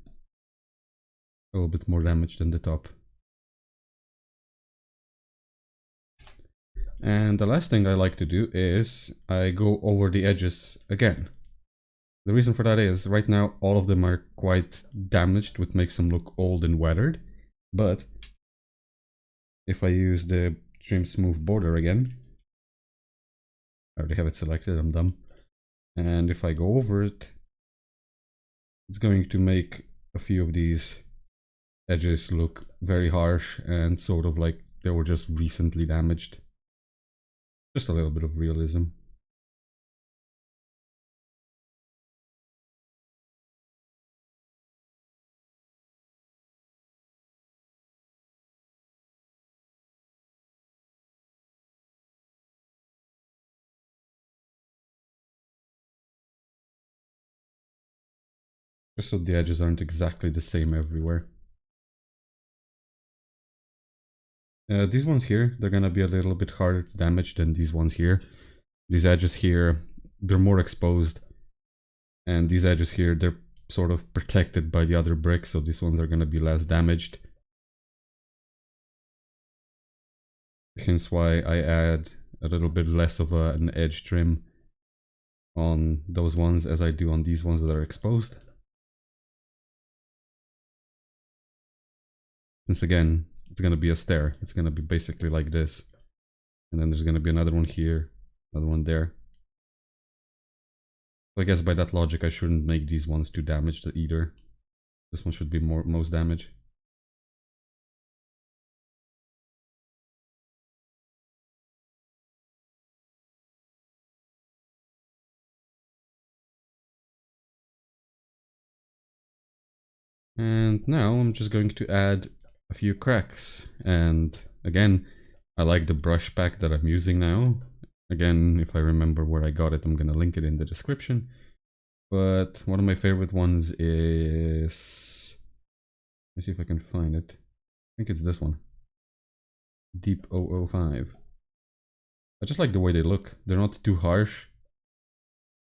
a little bit more damage than the top. And the last thing I like to do is I go over the edges again. The reason for that is right now all of them are quite damaged, which makes them look old and weathered. But if I use the trim smooth border again, I already have it selected, I'm dumb. And if I go over it, it's going to make a few of these edges look very harsh and sort of like they were just recently damaged. Just a little bit of realism. Just so the edges aren't exactly the same everywhere. These ones here, they're gonna be a little bit harder to damage than these ones here. These edges here, they're more exposed. And these edges here, they're sort of protected by the other bricks, so these ones are gonna be less damaged. Hence why I add a little bit less of an edge trim on those ones as I do on these ones that are exposed. Since again, it's gonna be a stair. It's gonna be basically like this. And then there's gonna be another one here, another one there. So I guess by that logic, I shouldn't make these ones too damaged either. This one should be most damage. And now I'm just going to add a few cracks. And again, I like the brush pack that I'm using now. Again, if I remember where I got it, I'm gonna link it in the description. But one of my favorite ones is... Let's see if I can find it. I think it's this one. Deep 005. I just like the way they look. They're not too harsh.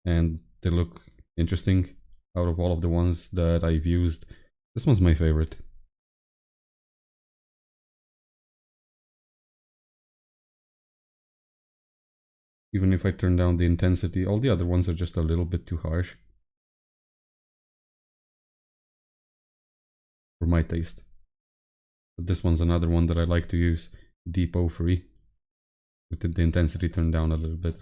And they look interesting. Out of all of the ones that I've used, this one's my favorite. Even if I turn down the intensity, all the other ones are just a little bit too harsh. For my taste. But this one's another one that I like to use, Deep 03. With the intensity turned down a little bit.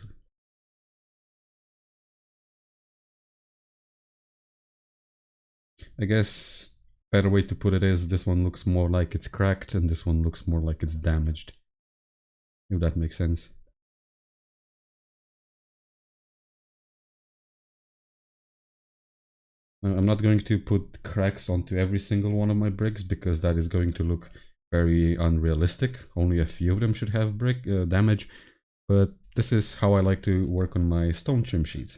I guess better way to put it is this one looks more like it's cracked and this one looks more like it's damaged. If that makes sense. I'm not going to put cracks onto every single one of my bricks because that is going to look very unrealistic. Only a few of them should have brick damage, but this is how I like to work on my stone trim sheets.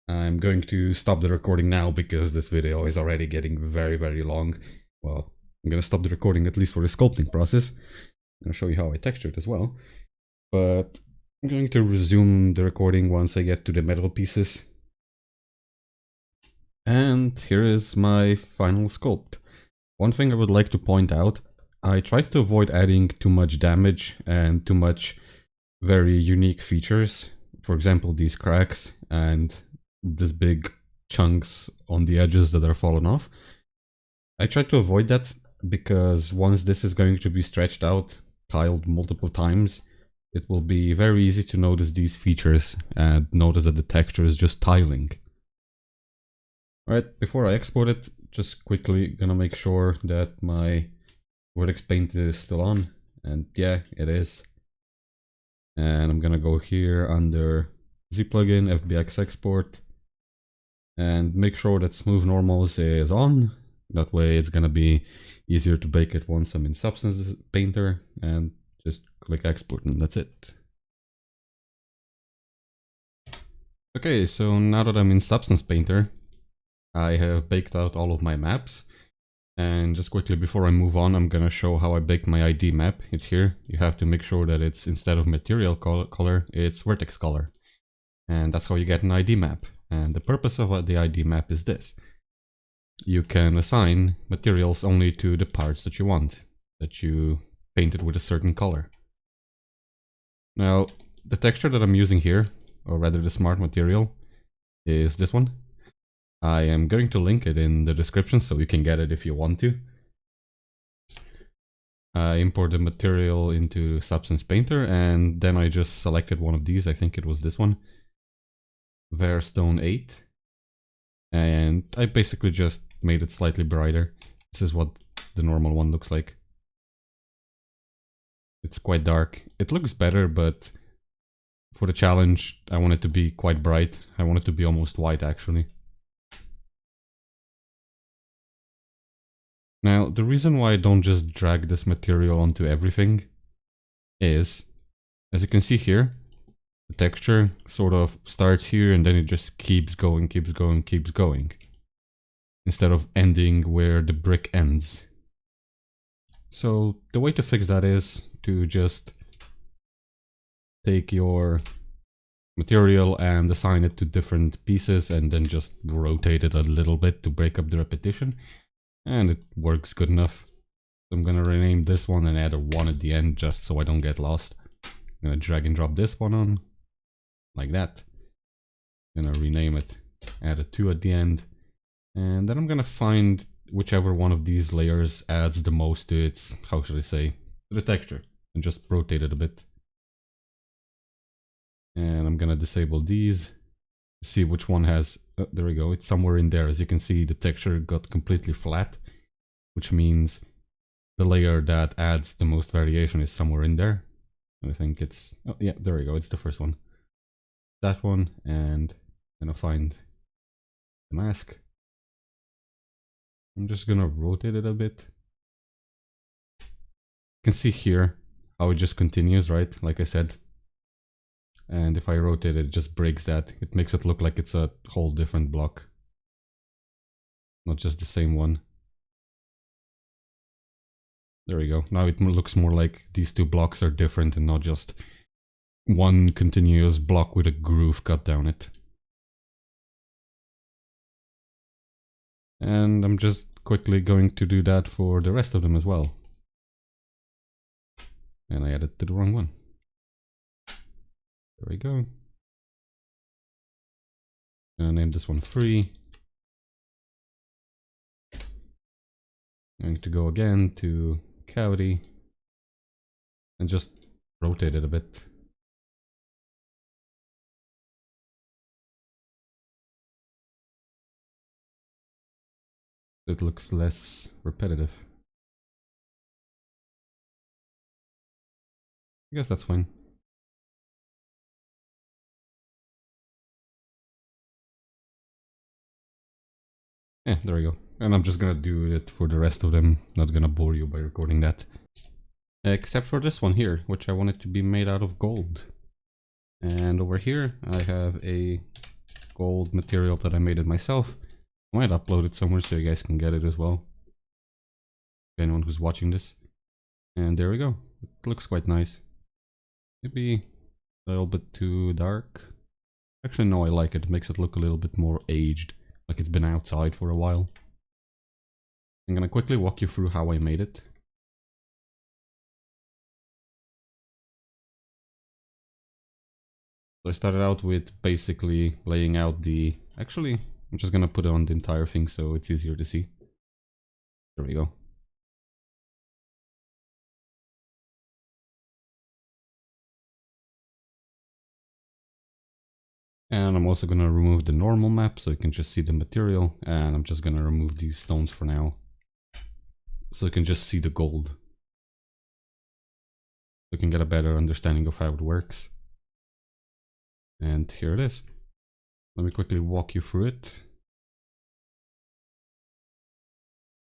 I'm going to stop the recording now because this video is already getting very long. Well, I'm gonna stop the recording at least for the sculpting process. I'm gonna show you how I textured as well. But I'm going to resume the recording once I get to the metal pieces. And here is my final sculpt. One thing I would like to point out, I tried to avoid adding too much damage and too much very unique features. For example, these cracks and this big chunks on the edges that are fallen off. I tried to avoid that because once this is going to be stretched out, tiled multiple times, it will be very easy to notice these features and notice that the texture is just tiling. Alright, before I export it, just quickly gonna make sure that my Vertex paint is still on, and yeah, it is. And I'm gonna go here under Z plugin, FBX export, and make sure that smooth normals is on. That way it's gonna be easier to bake it once I'm in Substance Painter, and just click export and that's it. Okay, so now that I'm in Substance Painter, I have baked out all of my maps. And just quickly before I move on, I'm gonna show how I baked my ID map. It's here. You have to make sure that it's, instead of material color, it's vertex color. And that's how you get an ID map. And the purpose of the ID map is this. You can assign materials only to the parts that you want, that you painted with a certain color. Now, the texture that I'm using here, or rather the smart material, is this one. I am going to link it in the description so you can get it if you want to. I import the material into Substance Painter, and then I just selected one of these. I think it was this one, Verstone 8. And I basically just made it slightly brighter. This is what the normal one looks like. It's quite dark. It looks better, but for the challenge, I want it to be quite bright. I want it to be almost white, actually. Now, the reason why I don't just drag this material onto everything is, as you can see here, the texture sort of starts here and then it just keeps going, instead of ending where the brick ends. So the way to fix that is to just take your material and assign it to different pieces and then just rotate it a little bit to break up the repetition. And it works good enough. So I'm gonna rename this one and add a 1 at the end just so I don't get lost. I'm gonna drag and drop this one on, like that. I'm gonna rename it, add a 2 at the end. And then I'm gonna find whichever one of these layers adds the most to its, how should I say, to the texture. And just rotate it a bit. And I'm gonna disable these. See which one has, there we go, it's somewhere in there. As you can see, the texture got completely flat, which means the layer that adds the most variation is somewhere in there. And I think it's, oh yeah, there we go, it's the first one. That one, and I'm gonna find the mask. I'm just gonna rotate it a bit. You can see here how it just continues, right? Like I said. And if I rotate it, it just breaks that. It makes it look like it's a whole different block. Not just the same one. There we go. Now it looks more like these two blocks are different and not just one continuous block with a groove cut down it. And I'm just quickly going to do that for the rest of them as well. And I added to the wrong one. There we go. I'm gonna name this one free. I'm going to go again to cavity and just rotate it a bit. It looks less repetitive. I guess that's fine. Yeah, there we go. And I'm just gonna do it for the rest of them. Not gonna bore you by recording that. Except for this one here, which I want it to be made out of gold. And over here, I have a gold material that I made it myself. I might upload it somewhere so you guys can get it as well. Anyone who's watching this. And there we go. It looks quite nice. Maybe a little bit too dark. Actually, no, I like it. It makes it look a little bit more aged. Like it's been outside for a while. I'm gonna quickly walk you through how I made it. So I started out with basically laying out the... Actually, I'm just gonna put it on the entire thing so it's easier to see. There we go. And I'm also gonna remove the normal map so you can just see the material. And I'm just gonna remove these stones for now. So you can just see the gold. You can get a better understanding of how it works. And here it is. Let me quickly walk you through it.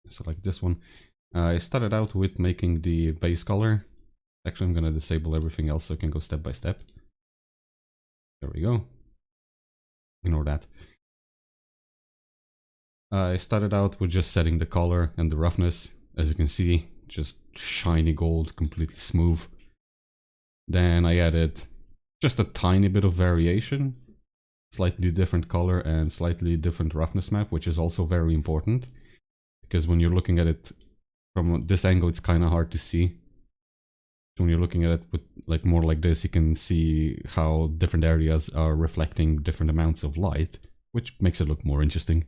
Select this one. I started out with making the base color. Actually, I'm gonna disable everything else so I can go step by step. There we go. Ignore that. I started out with just setting the color and the roughness. As you can see, just shiny gold, completely smooth. Then I added just a tiny bit of variation. slightly different color and slightly different roughness map, which is also very important. Because when you're looking at it from this angle, it's kind of hard to see. When you're looking at it with like more like this, you can see how different areas are reflecting different amounts of light, which makes it look more interesting.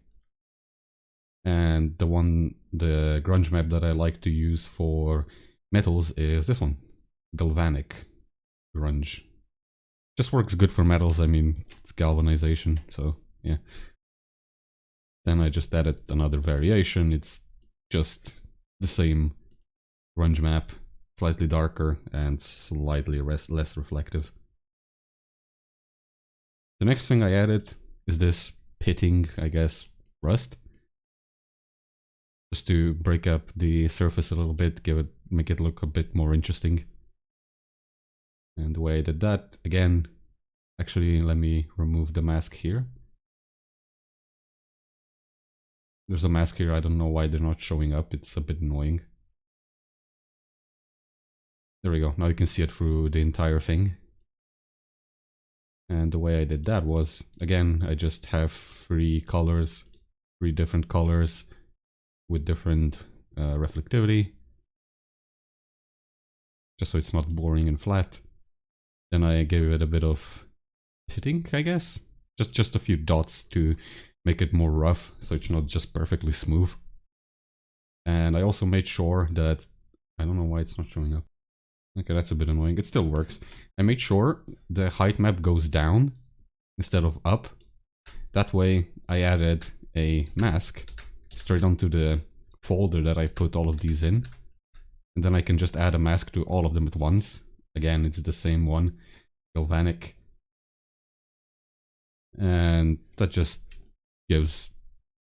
And the grunge map that I like to use for metals is this one, galvanic grunge. Just works good for metals. I mean, it's galvanization, so yeah. Then I just added another variation. It's just the same grunge map, slightly darker and slightly less reflective. The next thing I added is this pitting, I guess, rust. Just to break up the surface a little bit, make it look a bit more interesting. And the way I did that, again, actually let me remove the mask here. There's a mask here, I don't know why they're not showing up, it's a bit annoying. There we go, now you can see it through the entire thing. And the way I did that was, again, I just have three different colors with different reflectivity. Just so it's not boring and flat. Then I gave it a bit of pitting, I guess. Just a few dots to make it more rough, so it's not just perfectly smooth. And I also made sure that, I don't know why it's not showing up. Okay, that's a bit annoying. It still works. I made sure the height map goes down instead of up. That way I added a mask straight onto the folder that I put all of these in. And then I can just add a mask to all of them at once. Again, it's the same one, galvanic. And that just gives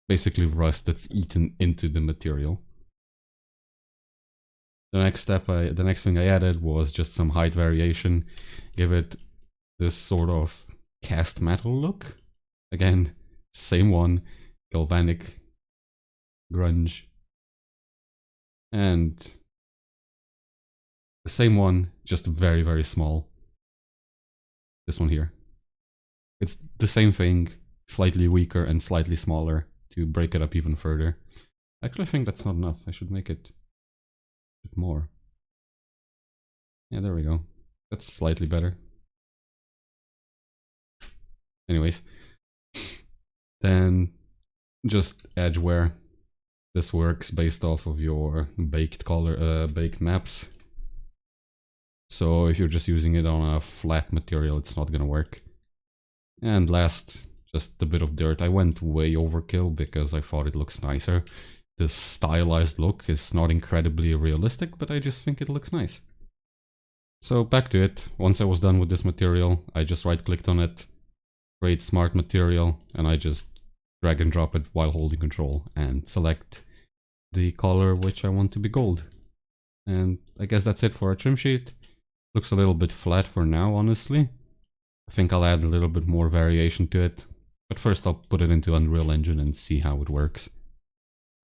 basically rust that's eaten into the material. The next thing I added was just some height variation. Give it this sort of cast metal look. Again, same one, galvanic, grunge. And the same one, just very, very small. This one here. It's the same thing, slightly weaker and slightly smaller to break it up even further. Actually, I think that's not enough. I should make it a bit more. Yeah, there we go. That's slightly better. Anyways, then just edge wear. This works based off of your baked maps. So if you're just using it on a flat material, it's not gonna work. And last, just a bit of dirt. I went way overkill because I thought it looks nicer. This stylized look is not incredibly realistic, but I just think it looks nice. So back to it. Once I was done with this material, I just right-clicked on it, create smart material, and I just drag and drop it while holding control and select the color which I want to be gold. And I guess that's it for our trim sheet. Looks a little bit flat for now, honestly. I think I'll add a little bit more variation to it. But first I'll put it into Unreal Engine and see how it works.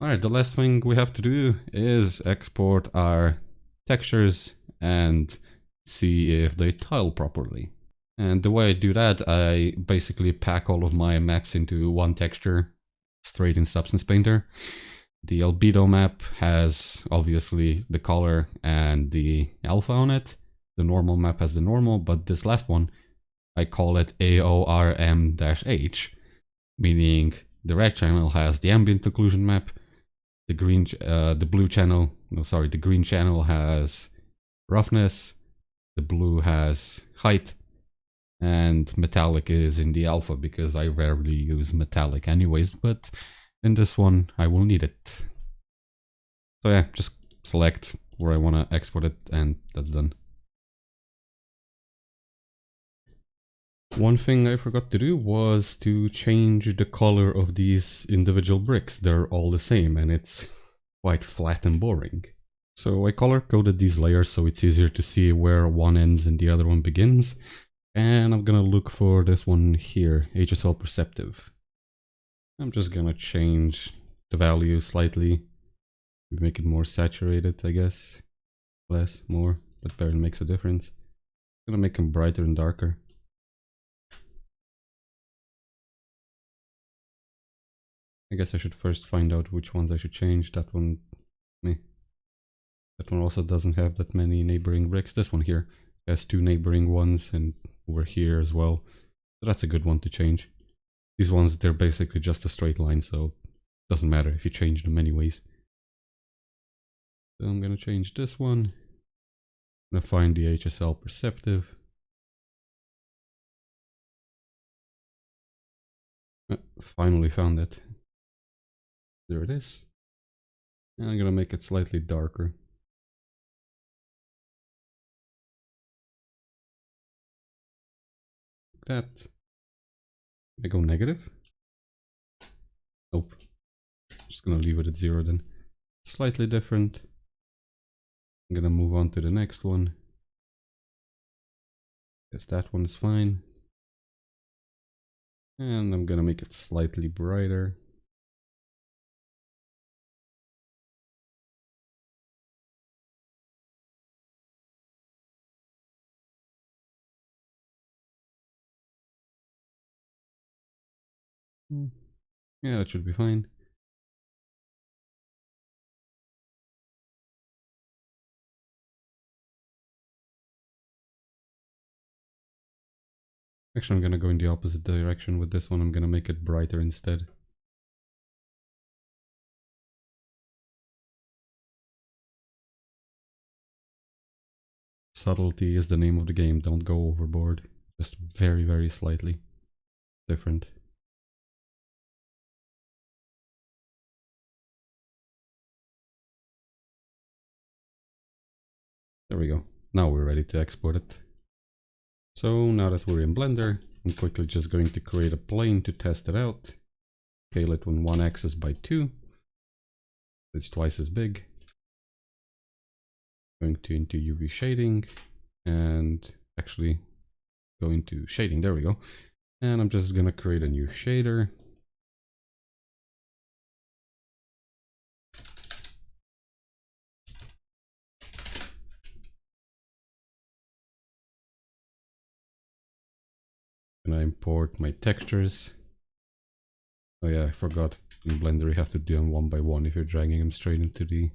Alright, the last thing we have to do is export our textures and see if they tile properly. And the way I do that, I basically pack all of my maps into one texture straight in Substance Painter. The albedo map has obviously the color and the alpha on it. The normal map has the normal, but this last one, I call it AORM-H, meaning the red channel has the ambient occlusion map, the green channel has roughness, the blue has height, and metallic is in the alpha because I rarely use metallic anyways, but in this one I will need it. So yeah, just select where I want to export it and that's done. One thing I forgot to do was to change the color of these individual bricks. They're all the same and it's quite flat and boring. So I color coded these layers so it's easier to see where one ends and the other one begins. And I'm gonna look for this one here, HSL Perceptive. I'm just gonna change the value slightly. Make it more saturated, I guess. Less, more, that barely makes a difference. I'm gonna make them brighter and darker. I guess I should first find out which ones I should change. That one, meh. That one also doesn't have that many neighboring bricks. This one here has 2 neighboring ones, and over here as well. So that's a good one to change. These ones, they're basically just a straight line, so it doesn't matter if you change them anyways. So I'm gonna change this one. I'm gonna find the HSL perceptive. Finally found it. There it is. And I'm gonna make it slightly darker. Like that. Can I go negative? Nope. Just gonna leave it at 0 then. Slightly different. I'm gonna move on to the next one. Guess that one is fine. And I'm gonna make it slightly brighter. Yeah, that should be fine. Actually, I'm gonna go in the opposite direction with this one. I'm gonna make it brighter instead. Subtlety is the name of the game. Don't go overboard. Just very, very slightly different. There we go. Now we're ready to export it. So now that we're in Blender, I'm quickly just going to create a plane to test it out. Scale it on 1 axis by 2. It's twice as big. Going to into UV shading and actually go into shading. There we go. And I'm just gonna create a new shader. And I import my textures. Oh yeah, I forgot. In Blender you have to do them one by one if you're dragging them straight into the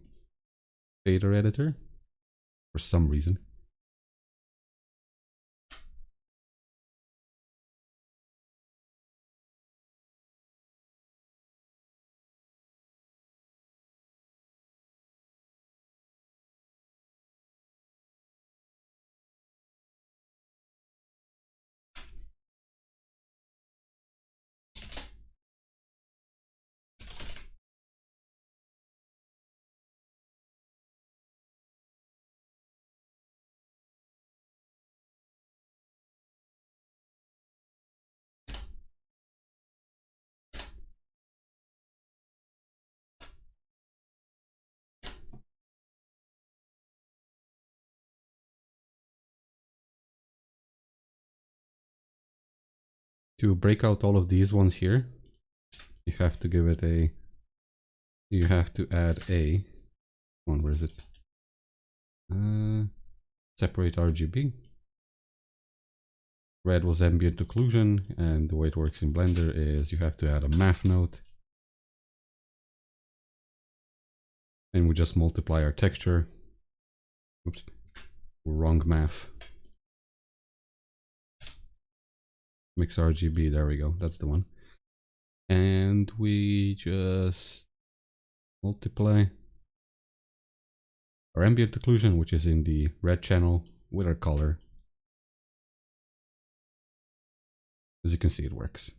shader editor. For some reason. To break out all of these ones here, you have to give it a, you have to add a, where is it? Separate RGB. Red was ambient occlusion, and the way it works in Blender is you have to add a math node. And we just multiply our texture. Oops, wrong math. Mix RGB, there we go, that's the one. And we just multiply our ambient occlusion, which is in the red channel, with our color. As you can see, it works.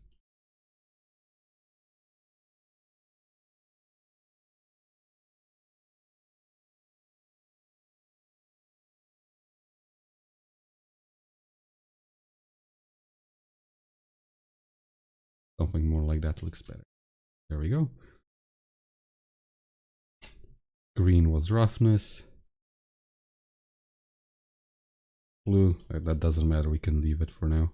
Something more like that looks better. There we go. Green was roughness. Blue, that doesn't matter, we can leave it for now.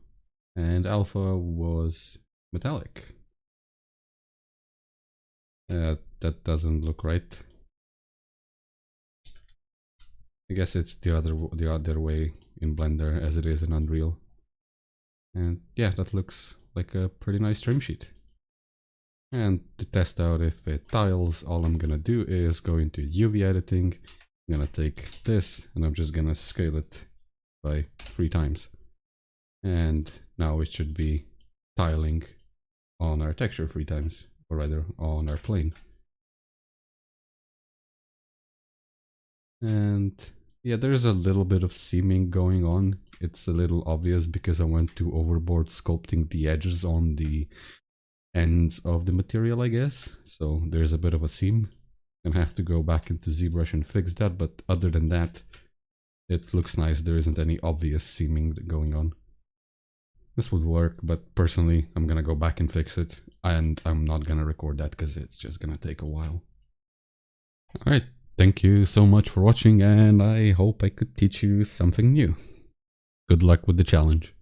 And alpha was metallic. That doesn't look right. I guess it's the other way in Blender as it is in Unreal. And yeah, that looks like a pretty nice trim sheet. And to test out if it tiles, all I'm gonna do is go into UV editing. I'm gonna take this and I'm just gonna scale it by 3 times. And now it should be tiling on our texture 3 times, or rather on our plane. And yeah, there's a little bit of seaming going on. It's a little obvious because I went too overboard sculpting the edges on the ends of the material, I guess. So there's a bit of a seam. I'm gonna have to go back into ZBrush and fix that, but other than that, it looks nice. There isn't any obvious seaming going on. This would work, but personally, I'm gonna go back and fix it, and I'm not gonna record that because it's just gonna take a while. Alright, thank you so much for watching, and I hope I could teach you something new. Good luck with the challenge.